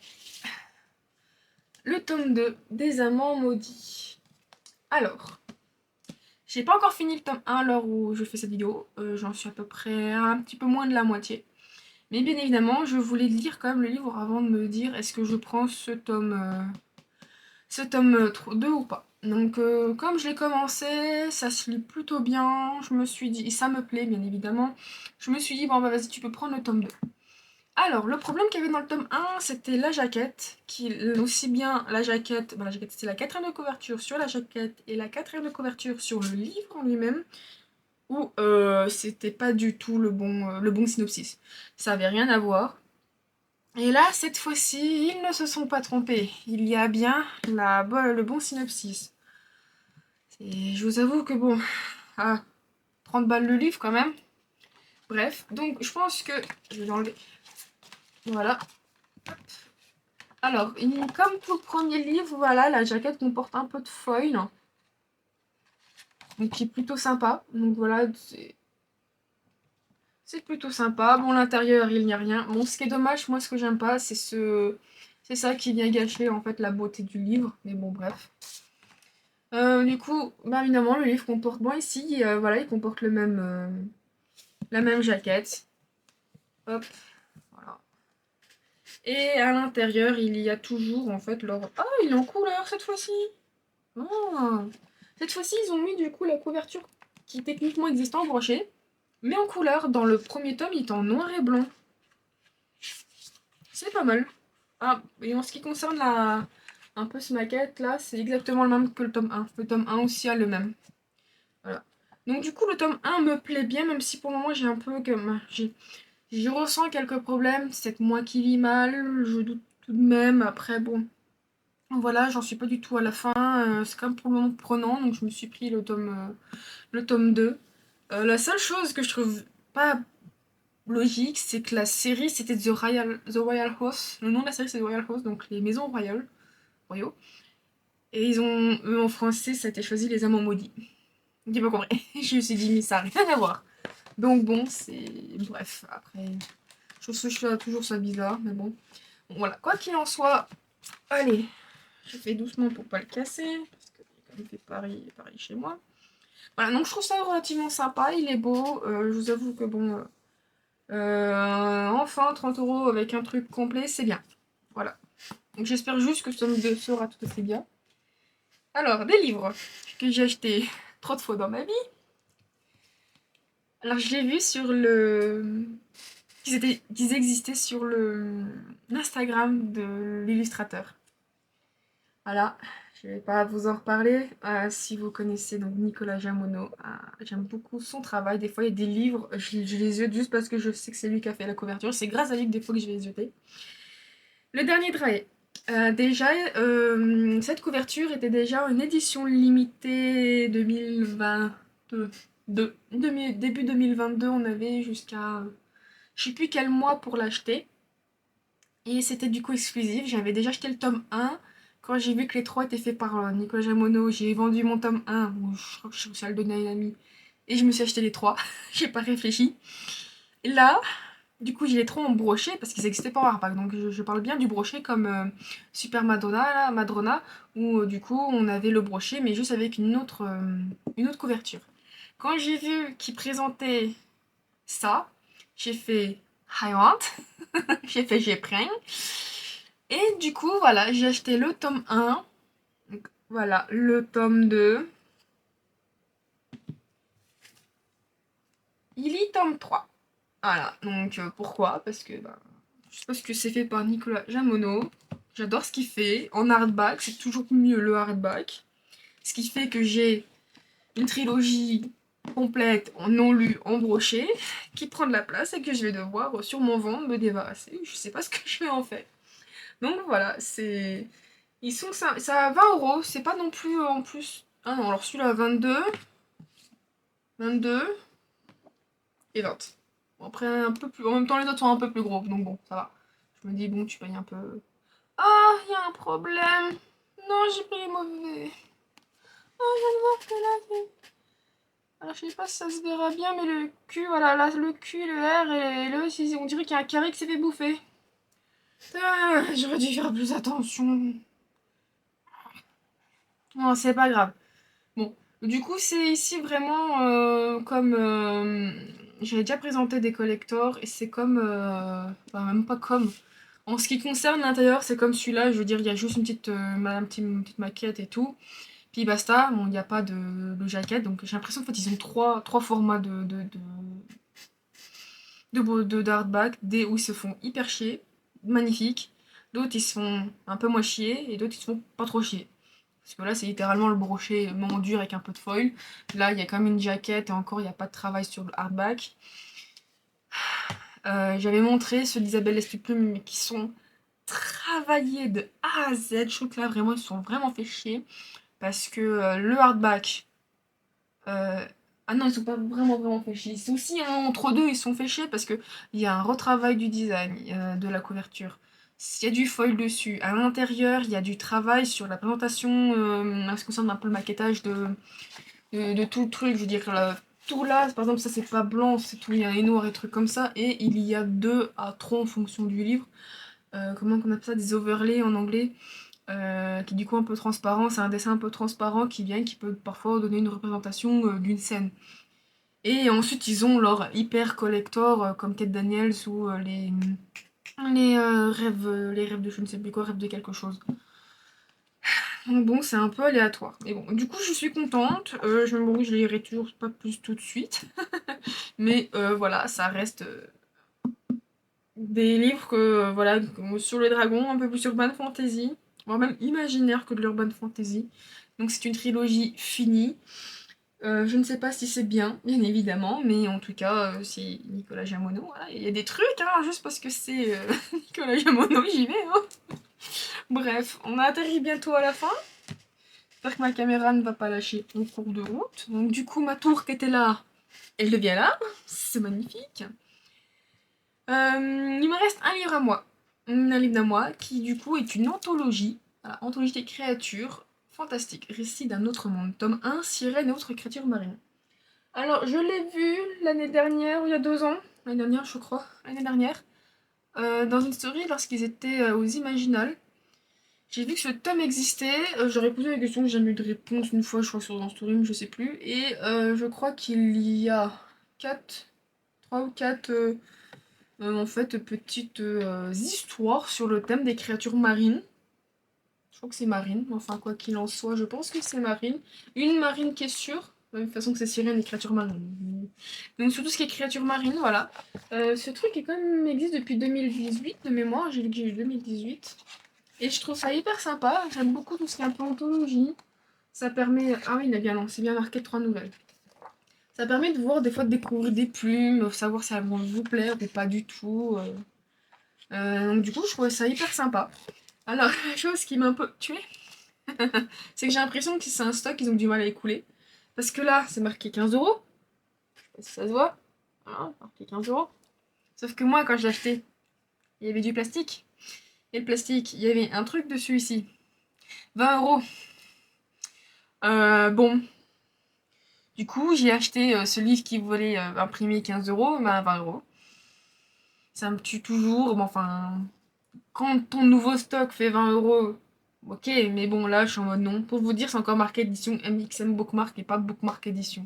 le tome 2 des Amants Maudits. Alors, j'ai pas encore fini le tome 1 à l'heure où je fais cette vidéo, j'en suis à peu près un petit peu moins de la moitié. Mais bien évidemment, je voulais lire quand même le livre avant de me dire est-ce que je prends ce tome 2 ou pas. Donc comme je l'ai commencé, ça se lit plutôt bien, je me suis dit, et ça me plaît bien évidemment, je me suis dit bon bah vas-y tu peux prendre le tome 2. Alors, le problème qu'il y avait dans le tome 1, c'était la jaquette, qui aussi bien la jaquette, la jaquette c'était la quatrième de couverture sur la jaquette et la quatrième de couverture sur le livre en lui-même, où c'était pas du tout le bon synopsis. Ça avait rien à voir. Et là, cette fois-ci, ils ne se sont pas trompés. Il y a bien le bon synopsis. Et je vous avoue que bon, à 30 balles le livre quand même. Bref, donc je pense que je vais l'enlever. Voilà. Alors, comme tout le premier livre, voilà, la jaquette comporte un peu de foil, donc qui est plutôt sympa. Donc voilà, c'est plutôt sympa. Bon, l'intérieur, il n'y a rien. Bon, ce qui est dommage, moi, ce que j'aime pas, c'est ça qui vient gâcher en fait la beauté du livre. Mais bon, bref. Du coup, bah, évidemment, le livre comporte, bon, ici, voilà, il comporte la même jaquette. Hop, voilà. Et à l'intérieur, il y a toujours en fait leur. Ah, il est en couleur cette fois-ci! Ah. Cette fois-ci, ils ont mis du coup la couverture qui techniquement existe en broché, mais en couleur. Dans le premier tome, il est en noir et blanc. C'est pas mal. Ah, et en ce qui concerne un peu ce maquette là, c'est exactement le même que le tome 1. Le tome 1 aussi a le même. Voilà. Donc du coup, le tome 1 me plaît bien, même si pour le moment j'ai un peu comme. Je ressens quelques problèmes. C'est peut-être moi qui lis mal, je doute tout de même. Après, bon. Voilà, j'en suis pas du tout à la fin. C'est quand même pour le moment prenant, donc je me suis pris le tome 2. La seule chose que je trouve pas logique, c'est que la série c'était The Royal House. Le nom de la série c'est The Royal House, donc les maisons royales. Royaux. Et eux en français, ça a été choisi les amants maudits. J'ai pas compris. Je me suis dit, mais ça n'a rien à voir. Donc bon, c'est. Bref, après. Je trouve toujours ça bizarre, mais bon. Bon, voilà, quoi qu'il en soit, allez, je fais doucement pour pas le casser, parce que j'ai quand même fait Paris chez moi. Voilà, donc je trouve ça relativement sympa, il est beau. Je vous avoue que bon, enfin 30 € avec un truc complet, c'est bien. Voilà. Donc j'espère juste que ce tome 2 sera tout aussi bien. Alors, des livres que j'ai achetés trop de fois dans ma vie. Alors j'ai vu sur qu'ils existaient sur l'Instagram de l'illustrateur. Voilà, je vais pas vous en reparler. Si vous connaissez donc Nicolas Jamono, j'aime beaucoup son travail. Des fois, il y a des livres, je les ziote juste parce que je sais que c'est lui qui a fait la couverture. C'est grâce à lui que des fois que je vais les zioter. Le dernier Drae. Déjà, cette couverture était déjà une édition limitée 2022. Début 2022, on avait jusqu'à je sais plus quel mois pour l'acheter. Et c'était du coup exclusif. J'avais déjà acheté le tome 1. Quand j'ai vu que les trois étaient faits par Nicolas Jamono, j'ai vendu mon tome 1. Ou je crois que je suis allée le donner à une amie. Et je me suis acheté les trois. J'ai pas réfléchi. Et là, du coup, j'ai les trois en brochet parce qu'ils n'existaient pas en hardback. Donc je parle bien du brochet comme Super Madonna, là, Madrona, où du coup on avait le brochet mais juste avec une autre couverture. Quand j'ai vu qu'ils présentaient ça, j'ai fait I want. J'ai fait j'ai pris. Et du coup, voilà, j'ai acheté le tome 1. Donc, voilà, le tome 2. Il y tome 3. Voilà, donc pourquoi? Parce que je pense que c'est fait par Nicolas Jamono. J'adore ce qu'il fait. En hardback, c'est toujours mieux le hardback. Ce qui fait que j'ai une trilogie complète en non lu, en brochet, qui prend de la place et que je vais devoir sur mon ventre me débarrasser. Je sais pas ce que je vais en faire. Donc voilà, c'est. Ils sont ça à 20 €, c'est pas non plus en plus. Ah non, alors celui-là 22 et 20. Bon, après un peu plus. En même temps les autres sont un peu plus gros, donc bon, ça va. Je me dis bon tu payes un peu. Ah, il y a un problème. Non, j'ai pris les mauvais. Ah, je viens de voir que là c'est. Alors je sais pas si ça se verra bien, mais le Q, voilà, là le Q, le R et le on dirait qu'il y a un carré qui s'est fait bouffer. J'aurais dû faire plus attention. Non, c'est pas grave. Bon, du coup, c'est ici vraiment comme. J'avais déjà présenté des collectors et c'est comme. Enfin, même pas comme. En ce qui concerne l'intérieur, c'est comme celui-là. Je veux dire, il y a juste une petite maquette et tout. Puis basta. Bon, il n'y a pas de jaquette. Donc j'ai l'impression qu'en fait, ils ont trois formats d'hardback, des où ils se font hyper chier, magnifique. D'autres ils se font un peu moins chier et d'autres ils se font pas trop chier. Parce que là c'est littéralement le brochet vraiment dur avec un peu de foil. Là il y a quand même une jaquette et encore il n'y a pas de travail sur le hardback. J'avais montré ceux d'Isabelle Lestuplume mais qui sont travaillés de A à Z. Je trouve que là vraiment ils se sont vraiment fait chier. Parce que le hardback, euh, ah non, ils sont pas vraiment fait chier. C'est aussi entre deux, ils sont fait chier parce que il y a un retravail du design de la couverture. Il y a du foil dessus. À l'intérieur, il y a du travail sur la présentation, en ce qui concerne un peu le maquettage de tout le truc. Je veux dire, là, tout là, par exemple, ça c'est pas blanc, c'est tout, il y a un noir et trucs comme ça. Et il y a 2 à 3 en fonction du livre. Comment on appelle ça? Des overlays en anglais. Qui est du coup un peu transparent, c'est un dessin un peu transparent qui peut parfois donner une représentation d'une scène. Et ensuite ils ont leur hyper collector comme Kate Daniels ou les rêves de je ne sais plus quoi, rêves de quelque chose. Donc bon, c'est un peu aléatoire. Mais bon, du coup je suis contente, je me bon, je lirai toujours pas plus tout de suite. Mais voilà, ça reste des livres que, voilà, sur le dragon, un peu plus urban fantasy, voire même imaginaire que de l'urban fantasy. Donc c'est une trilogie finie. Je ne sais pas si c'est bien évidemment, mais en tout cas, c'est Nicolas Jamono. Voilà. Il y a des trucs, hein, juste parce que c'est Nicolas Jamono, j'y vais. Hein. Bref, on atterrit bientôt à la fin. J'espère que ma caméra ne va pas lâcher en cours de route. Donc du coup, ma tour qui était là, elle devient là. C'est magnifique. Il me reste un livre à moi. Un livre à moi qui du coup est une anthologie. Voilà, anthologie des créatures fantastiques. Récit d'un autre monde. Tome 1, Sirène et autres créatures marines. Alors, je l'ai vu l'année dernière, ou il y a 2 ans. L'année dernière, je crois. L'année dernière. Dans une story lorsqu'ils étaient aux Imaginales. J'ai vu que ce tome existait. J'aurais posé la question, j'ai jamais eu de réponse une fois, je crois, sur un story, mais je sais plus. Et je crois qu'il y a 4, 3 ou 4 en fait, petites histoires sur le thème des créatures marines. Je crois que c'est marine, enfin quoi qu'il en soit, je pense que c'est marine. Une marine qui est sûre, de la même façon que c'est sirène et créatures marines. Donc sur tout ce qui est créatures marines, voilà. Ce truc est quand même existe depuis 2018 de mémoire, j'ai vu que j'ai eu 2018. Et je trouve ça hyper sympa, j'aime beaucoup tout ce qui est un peu anthologie. Ça permet... Ah oui, il a bien, non, c'est bien marqué 3 nouvelles. Ça permet de voir des fois de découvrir des plumes, savoir si elles vont vous plaire ou pas du tout. Donc du coup, je trouvais ça hyper sympa. Alors, la chose qui m'a un peu tuée, c'est que j'ai l'impression que c'est un stock qu'ils ont du mal à écouler. Parce que là, c'est marqué 15 €. Je sais pas si ça se voit. Voilà, marqué 15 €. Sauf que moi, quand je l'ai acheté, il y avait du plastique. Et le plastique, il y avait un truc dessus ici. 20 €. Bon. Du coup, j'ai acheté ce livre qui voulait imprimer 15 €, à 20 €. Ça me tue toujours. Bon, enfin, quand ton nouveau stock fait 20 €, ok, mais bon, là, je suis en mode non. Pour vous dire, c'est encore marqué édition MXM Bookmark et pas Bookmark Edition.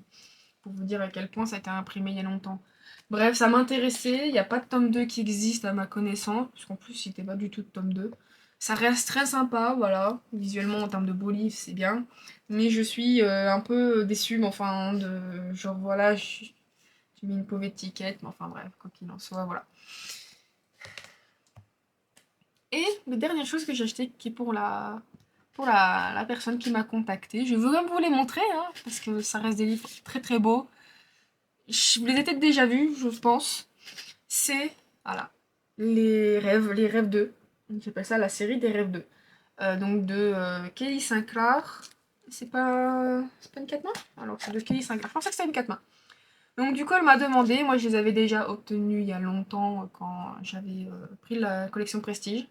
Pour vous dire à quel point ça a été imprimé il y a longtemps. Bref, ça m'intéressait. Il n'y a pas de tome 2 qui existe à ma connaissance, parce qu'en plus, il n'était pas du tout de tome 2. Ça reste très sympa, voilà. Visuellement, en termes de beau livre, c'est bien. Mais je suis un peu déçue, mais enfin, de genre voilà, j'ai mis une pauvre étiquette, mais enfin bref, quoi qu'il en soit, voilà. Et la dernière chose que j'ai acheté, qui est pour la personne qui m'a contacté, je veux même vous les montrer, hein, parce que ça reste des livres très très beaux. Vous les avez peut-être déjà vus, je pense. C'est, voilà, les rêves 2. J'appelle ça la série des rêves 2. Donc de Kelly Sinclair. C'est pas une 4 mains. Alors c'est de Kelly Sinclair. Je pensais que c'était une 4 mains. Donc du coup elle m'a demandé, moi je les avais déjà obtenus il y a longtemps quand j'avais pris la collection Prestige.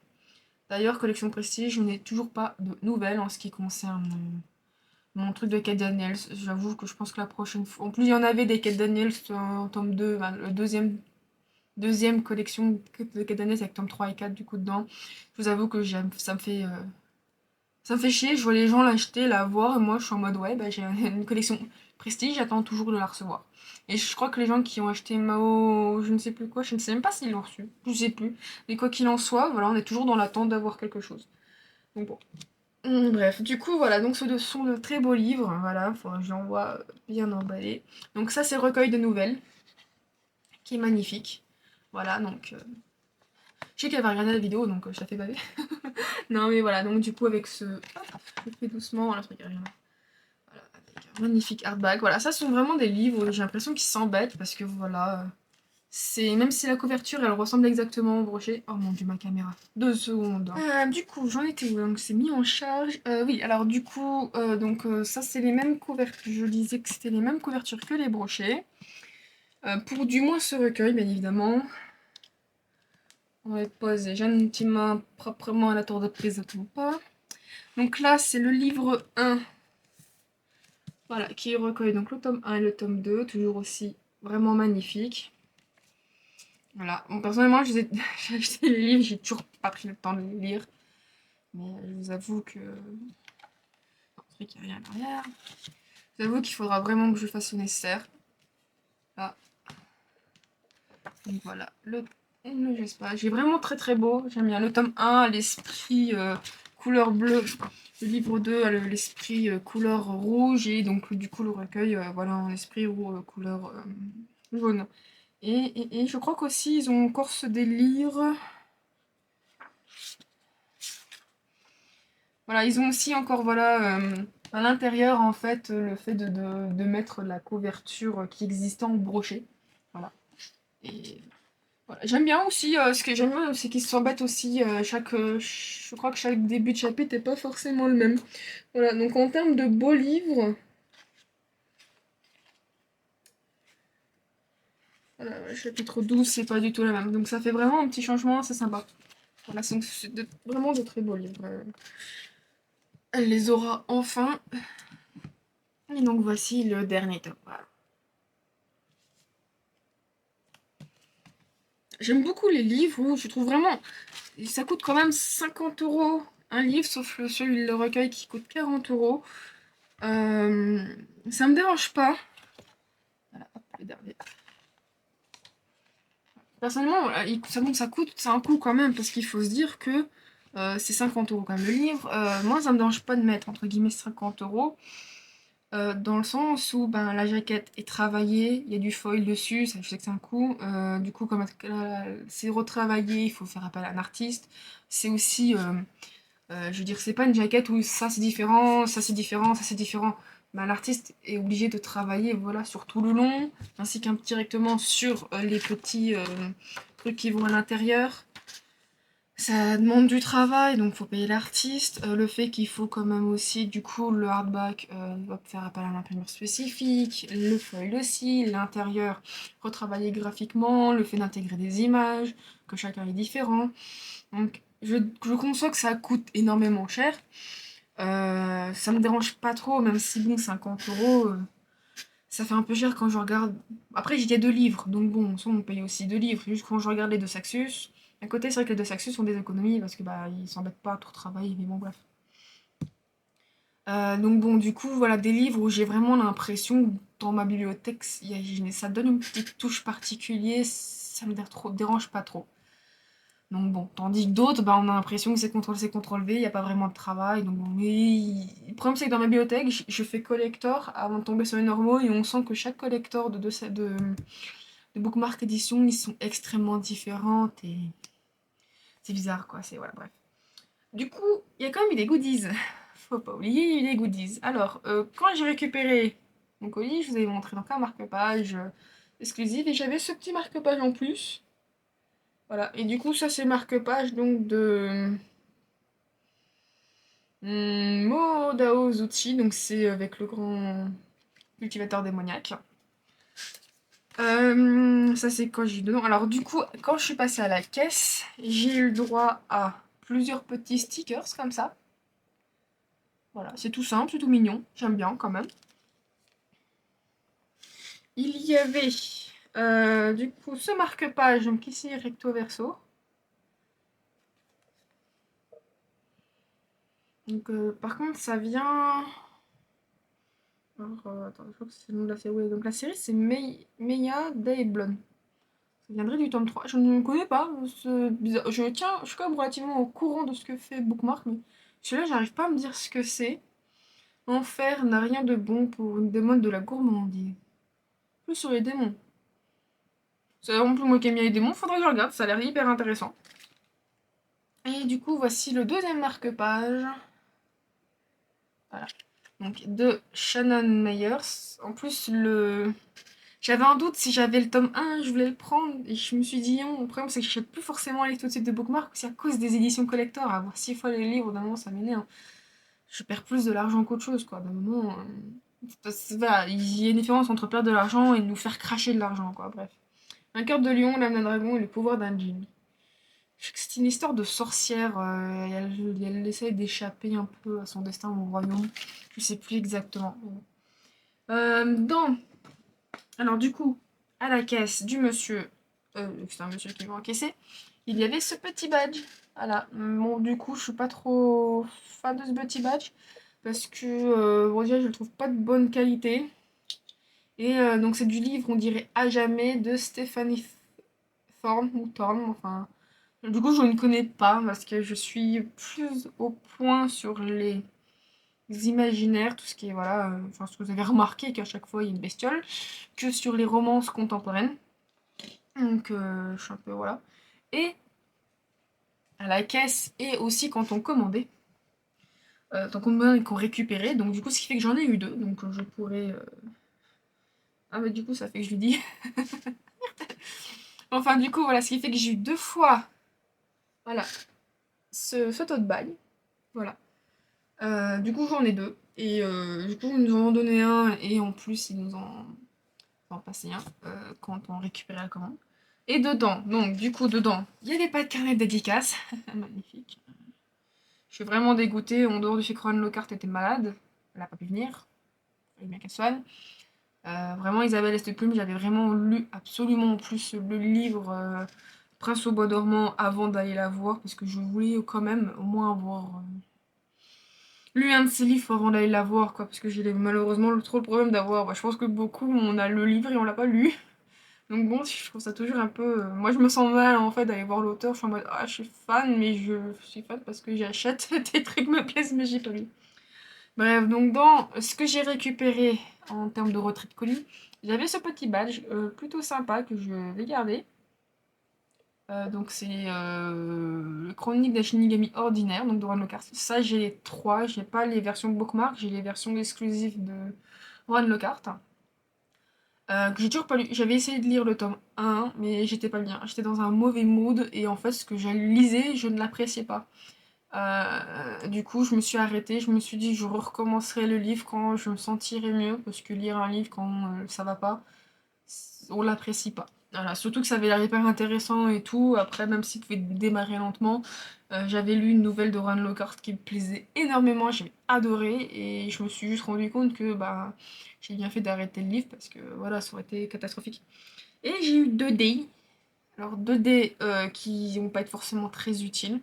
D'ailleurs collection Prestige, je n'ai toujours pas de nouvelles en ce qui concerne mon truc de Kate Daniels. J'avoue que je pense que la prochaine fois... En plus il y en avait des Kate Daniels en tome 2, enfin, le deuxième collection de Kate Daniels avec tome 3 et 4 du coup dedans. Je vous avoue que ça me fait chier, je vois les gens l'acheter, la voir, et moi je suis en mode ouais, bah, j'ai une collection Prestige, j'attends toujours de la recevoir. Et je crois que les gens qui ont acheté Mao, je ne sais plus quoi, je ne sais même pas s'ils l'ont reçu, je sais plus. Mais quoi qu'il en soit, voilà, on est toujours dans l'attente d'avoir quelque chose. Donc bon. Bref, du coup voilà, donc ce sont de très beaux livres, voilà, je l'envoie bien emballé. Donc ça c'est le recueil de nouvelles, qui est magnifique. Voilà, donc je sais qu'elle va regarder la vidéo, donc je la fais baver. Non mais voilà, donc du coup avec ce... Hop, je fais doucement, voilà, regarde, rien. Voilà, avec un magnifique hardback. Voilà, ça sont vraiment des livres où j'ai l'impression qu'ils s'embêtent parce que voilà... c'est même si la couverture elle ressemble exactement au brochet. Oh mon dieu, ma caméra. 2 secondes. Du coup, j'en étais où? Donc c'est mis en charge. Oui, alors du coup, ça c'est les mêmes couvertures. Je disais que c'était les mêmes couvertures que les brochets. Pour du moins ce recueil, bien évidemment. On va poser gentiment, proprement à la tour de prise, ou pas. Donc là, c'est le livre 1. Voilà, qui recueille donc le tome 1 et le tome 2, toujours aussi vraiment magnifique. Voilà, bon, personnellement, j'ai acheté les livres, j'ai toujours pas pris le temps de les lire. Mais je vous avoue que... Non, c'est vrai qu'il n'y a rien à l'arrière. Je vous avoue qu'il faudra vraiment que je fasse le nécessaire. Là. Donc voilà, je sais pas, j'ai vraiment très très beau. J'aime bien le tome 1, l'esprit couleur bleue. Le livre 2 a l'esprit couleur rouge. Et donc du coup le recueil, voilà, en esprit couleur jaune. Et je crois qu'aussi ils ont encore ce délire. Voilà, ils ont aussi encore, voilà, à l'intérieur, en fait, le fait de mettre la couverture qui existait en brochet. Voilà. Et voilà. J'aime bien aussi, ce que j'aime bien, c'est qu'ils s'embêtent aussi, je crois que chaque début de chapitre n'est pas forcément le même. Voilà, donc en termes de beaux livres, voilà, ouais, chapitre 12, c'est pas du tout la même. Donc ça fait vraiment un petit changement, c'est sympa. Voilà, donc c'est vraiment de très beaux livres. Elle les aura enfin. Et donc voici le dernier tome. Voilà. J'aime beaucoup les livres où je trouve vraiment... Ça coûte quand même 50 € un livre, sauf celui le recueil qui coûte 40 €. Ça me dérange pas. Voilà, hop, le dernier. Personnellement, voilà, ça coûte, c'est un coût quand même, parce qu'il faut se dire que c'est 50 € quand même le livre. Moi, ça me dérange pas de mettre, entre guillemets, 50 €. Dans le sens où ben, la jaquette est travaillée, il y a du foil dessus, ça, je sais que c'est un coût. Du coup, comme c'est retravaillé, il faut faire appel à un artiste. C'est aussi, je veux dire, c'est pas une jaquette où ça c'est différent, ça c'est différent, ça c'est différent. Ben, l'artiste est obligé de travailler voilà, sur tout le long, ainsi qu'indirectement sur les petits trucs qui vont à l'intérieur. Ça demande du travail, donc faut payer l'artiste. Le fait qu'il faut quand même aussi, du coup, le hardback va faire appel à un imprimeur spécifique, le foil aussi, l'intérieur retravailler graphiquement, le fait d'intégrer des images, que chacun est différent. Donc je conçois que ça coûte énormément cher. Ça me dérange pas trop, même si bon, 50 €, ça fait un peu cher quand je regarde. Après, j'ai 2 livres, donc bon, on paye aussi 2 livres. Juste quand je regarde les deux Saxus. À côté, c'est vrai que les deux Saxus sont des économies parce que bah ils s'embêtent pas à tout travailler, mais bon, bref. Donc bon, du coup, voilà des livres où j'ai vraiment l'impression que dans ma bibliothèque, ça donne une petite touche particulière, ça me dérange pas trop. Donc bon, tandis que d'autres, bah, on a l'impression que c'est CTRL-C, CTRL-V, il n'y a pas vraiment de travail. Donc bon, mais le problème c'est que dans ma bibliothèque, je fais collector avant de tomber sur les normaux et on sent que chaque collector de Bookmark Edition, ils sont extrêmement différentes et c'est bizarre quoi, c'est voilà, bref. Du coup, il y a quand même eu des goodies. Faut pas oublier, il y a eu des goodies. Alors, quand j'ai récupéré mon colis, je vous avais montré donc un marque-page exclusif et j'avais ce petit marque-page en plus. Voilà, et du coup, ça c'est marque-page donc de Modao Zuchi, donc c'est avec le grand cultivateur démoniaque. Ça c'est quand j'ai eu dedans. Alors du coup, quand je suis passée à la caisse, j'ai eu le droit à plusieurs petits stickers comme ça. Voilà, c'est tout simple, c'est tout mignon, j'aime bien quand même. Il y avait du coup ce marque-page, donc ici recto verso. Donc par contre ça vient... Alors, attends, je crois que c'est le nom de la série. Ouais, donc la série c'est Meiya Daeblon. Ça viendrait du tome 3. Je ne connais pas, c'est bizarre. Je suis quand même relativement au courant de ce que fait Bookmark, mais celui-là, j'arrive pas à me dire ce que c'est. Enfer n'a rien de bon pour une démon de la gourmandise. Plus sur les démons. C'est en plus moi qui aime bien les démons, faudrait que je regarde, ça a l'air hyper intéressant. Et du coup, voici le deuxième marque-page. Voilà. Donc, de Shannon Meyers. En plus, j'avais un doute si j'avais le tome 1, je voulais le prendre. Et je me suis dit non. Le problème, c'est que je n'achète plus forcément les tout de suite de Bookmark. C'est à cause des éditions collector. Avoir 6 fois les livres, d'un moment, ça m'énerve. Je perds plus de l'argent qu'autre chose, quoi. D'un moment. Voilà, il y a une différence entre perdre de l'argent et nous faire cracher de l'argent, quoi. Bref. Un cœur de lion, l'âme d'un dragon et le pouvoir d'un djinn. C'est une histoire de sorcière. Elle essaie d'échapper un peu à son destin au royaume. Je sais plus exactement. Dans. Alors, du coup, à la caisse du monsieur. C'est un monsieur qui va encaisser. Il y avait ce petit badge. Voilà. Bon, du coup, je suis pas trop fan de ce petit badge. Parce que, bon, déjà, je le trouve pas de bonne qualité. Et donc, c'est du livre, on dirait à jamais, de Stephanie Thorne. Ou Thorne, enfin. Du coup, je ne connais pas parce que je suis plus au point sur les imaginaires, tout ce qui est, voilà, enfin, ce que vous avez remarqué qu'à chaque fois il y a une bestiole, que sur les romances contemporaines. Donc, je suis un peu, voilà. Et à la caisse, et aussi quand on commandait, tant qu'on commandait et qu'on récupérait, donc du coup, ce qui fait que j'en ai eu deux, donc je pourrais. Ah, mais du coup, ça fait que je lui dis. Enfin, du coup, voilà, ce qui fait que j'ai eu deux fois, voilà, ce tote bag, voilà. Du coup, j'en ai deux. Et du coup, ils nous en ont donné un. Et en plus, ils nous en passé un quand on récupérait la commande. Et dedans, donc du coup, dedans, il n'y avait pas de carnet de dédicace. Magnifique. Je suis vraiment dégoûtée. En dehors du fait que Ron Lockhart était malade. Elle n'a pas pu venir. Il fallait bien qu'elle soigne. Vraiment, Isabelle Esteplume, j'avais vraiment lu absolument en plus le livre Prince au bois dormant avant d'aller la voir. Parce que je voulais quand même au moins avoir lu un de ses livres avant d'aller la voir, quoi, parce que j'ai malheureusement trop le problème d'avoir, je pense que beaucoup, on a le livre et on l'a pas lu. Donc bon, je trouve ça toujours un peu... moi, je me sens mal, en fait, d'aller voir l'auteur. Je suis en mode, ah, je suis fan, mais je suis fan parce que j'achète des trucs qui me plaisent, mais j'ai pas lu. Bref, donc dans ce que j'ai récupéré en termes de retrait de colis, j'avais ce petit badge plutôt sympa que je vais garder. Donc c'est le Chronique d'un Shinigami ordinaire, donc de Ron Lockhart. Ça j'ai les trois, j'ai pas les versions bookmark, j'ai les versions exclusives de Ron Lockhart. Que j'ai toujours pas lu. J'avais essayé de lire le tome 1, mais j'étais pas bien. J'étais dans un mauvais mood et en fait ce que je lisais, je ne l'appréciais pas. Du coup, je me suis arrêtée, je me suis dit je recommencerai le livre quand je me sentirai mieux, parce que lire un livre quand ça va pas, on l'apprécie pas. Voilà, surtout que ça avait l'air hyper intéressant et tout. Après, même s'il pouvait démarrer lentement, j'avais lu une nouvelle de Ron Lockhart qui me plaisait énormément, j'avais adoré et je me suis juste rendu compte que bah, j'ai bien fait d'arrêter le livre parce que voilà, ça aurait été catastrophique. Et j'ai eu 2 dés. Alors 2 dés qui vont pas être forcément très utiles.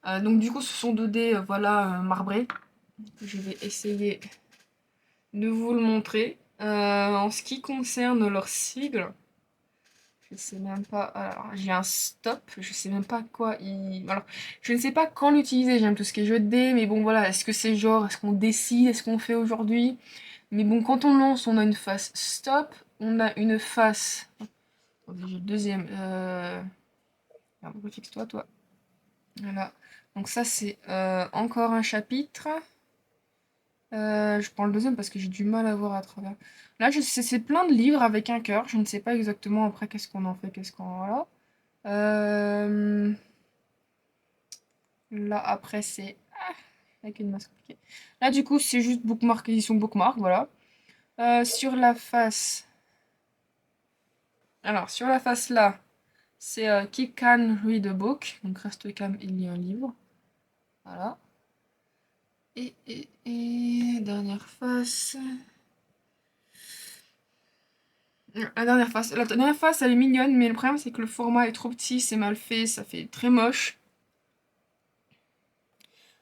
Donc du coup, ce sont 2 dés voilà, marbrés. Je vais essayer de vous le montrer. En ce qui concerne leur sigle, je sais même pas. Alors, j'ai un stop. Je sais même pas quoi il. Alors, je ne sais pas quand l'utiliser. J'aime tout ce qui est jeu de dés, mais bon, voilà. Est-ce que c'est genre, est-ce qu'on décide, est-ce qu'on fait aujourd'hui? Mais bon, quand on lance, on a une face stop. On a une face. Attendez, j'ai le deuxième. Fixe-toi, toi. Voilà. Donc, ça, c'est encore un chapitre. Je prends le deuxième parce que j'ai du mal à voir à travers. Là, c'est plein de livres avec un cœur. Je ne sais pas exactement après qu'est-ce qu'on en fait, qu'est-ce qu'on. Voilà. Euh, Là, après, c'est. Ah, avec une masse compliquée. Là, du coup, c'est juste bookmark, édition bookmark, voilà. Sur la face. Alors, sur la face là, c'est Keep Calm, Read a Book. Donc, reste calme, il y a un livre. Voilà. Dernière face. La dernière face, elle est mignonne, mais le problème, c'est que le format est trop petit, c'est mal fait, ça fait très moche.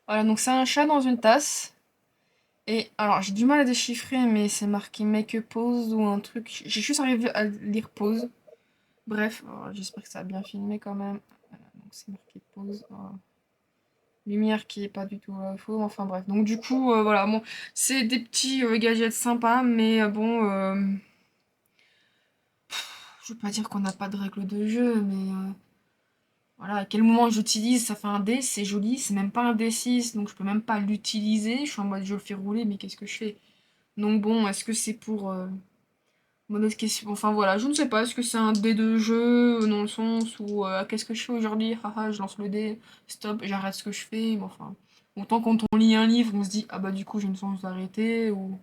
Voilà, donc c'est un chat dans une tasse. Et alors, j'ai du mal à déchiffrer, mais c'est marqué make a pause ou un truc. J'ai juste arrivé à lire pause. Bref, j'espère que ça a bien filmé quand même. Voilà, donc c'est marqué pause. Voilà. Lumière qui est pas du tout faux, enfin bref. Donc du coup, voilà, bon, c'est des petits gadgets sympas, mais bon, je veux pas dire qu'on n'a pas de règles de jeu, mais voilà, à quel moment j'utilise, ça fait un dé, c'est joli, c'est même pas un D6, donc je peux même pas l'utiliser. Je suis en mode je le fais rouler, mais qu'est-ce que je fais? Donc bon, est-ce que c'est pour monnaie de question? Enfin voilà, je ne sais pas, est-ce que c'est un dé de jeu, dans le sens où qu'est-ce que je fais aujourd'hui? Haha, je lance le dé, stop, j'arrête ce que je fais, mais enfin. Autant quand on lit un livre, on se dit ah bah du coup j'ai une chance d'arrêter ou.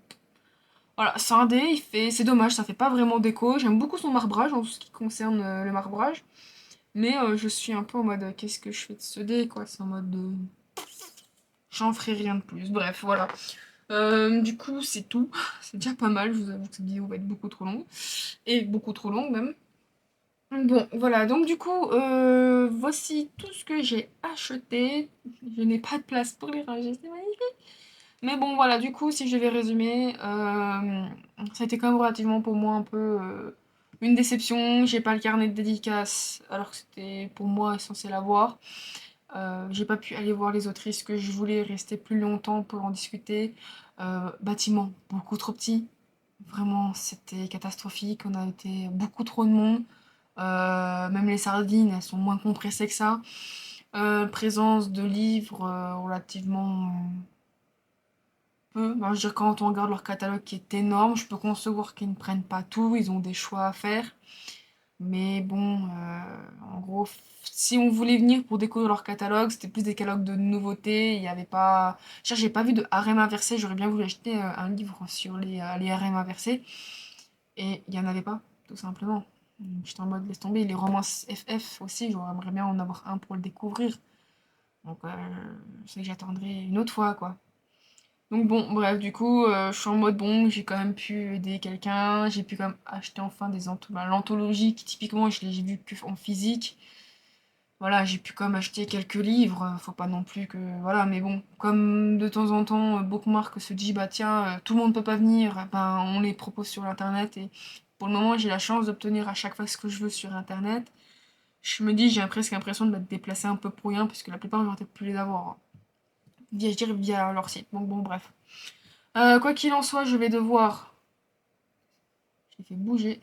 Voilà, c'est un dé, il fait. C'est dommage, ça fait pas vraiment d'écho. J'aime beaucoup son marbrage en tout ce qui concerne le marbrage. Mais je suis un peu en mode qu'est-ce que je fais de ce dé quoi? C'est en mode j'en ferai rien de plus. Bref, voilà. Du coup, c'est tout. C'est déjà pas mal. Je vous avoue que cette vidéo va être beaucoup trop longue. Et beaucoup trop longue même. Bon, voilà. Donc, du coup, voici tout ce que j'ai acheté. Je n'ai pas de place pour les ranger. C'est magnifique. Mais bon, voilà. Du coup, si je vais résumer, ça a été quand même relativement pour moi un peu une déception. J'ai pas le carnet de dédicaces alors que c'était pour moi censé l'avoir. J'ai pas pu aller voir les autrices que je voulais, rester plus longtemps pour en discuter. Bâtiment beaucoup trop petit, vraiment c'était catastrophique, on a été beaucoup trop de monde. Même les sardines, elles sont moins compressées que ça. Présence de livres relativement peu. Ben, je veux dire, quand on regarde leur catalogue qui est énorme, je peux concevoir qu'ils ne prennent pas tout, ils ont des choix à faire. Mais bon, en gros, si on voulait venir pour découvrir leur catalogue, c'était plus des catalogues de nouveautés. Il n'y avait pas. J'ai pas vu de harem inversé. J'aurais bien voulu acheter un livre sur les harems inversés. Et il n'y en avait pas, tout simplement. J'étais en mode laisse tomber. Les romans FF aussi, j'aimerais bien en avoir un pour le découvrir. Donc, je sais que j'attendrai une autre fois, quoi. Donc bon, bref, du coup, je suis en mode bon, j'ai quand même pu aider quelqu'un, j'ai pu quand même acheter enfin l'anthologie qui typiquement j'ai vu que en physique. Voilà, j'ai pu quand même acheter quelques livres, faut pas non plus que voilà, mais bon, comme de temps en temps Bookmark se dit bah tiens, tout le monde peut pas venir, ben on les propose sur internet et pour le moment, j'ai la chance d'obtenir à chaque fois ce que je veux sur internet. Je me dis, j'ai presque l'impression de m'être déplacé un peu pour rien parce que la plupart j'aurais peut-être pu les avoir via, je dirais, via leur site. Donc bon, bref. Quoi qu'il en soit, je vais devoir. J'ai fait bouger.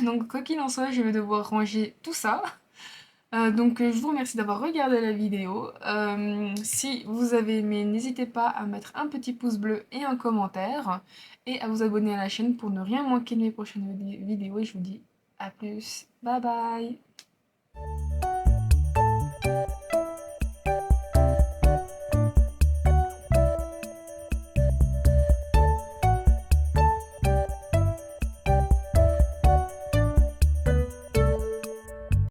Donc, quoi qu'il en soit, je vais devoir ranger tout ça. Je vous remercie d'avoir regardé la vidéo. Si vous avez aimé, n'hésitez pas à mettre un petit pouce bleu et un commentaire. Et à vous abonner à la chaîne pour ne rien manquer de mes prochaines vidéos. Et je vous dis à plus. Bye bye!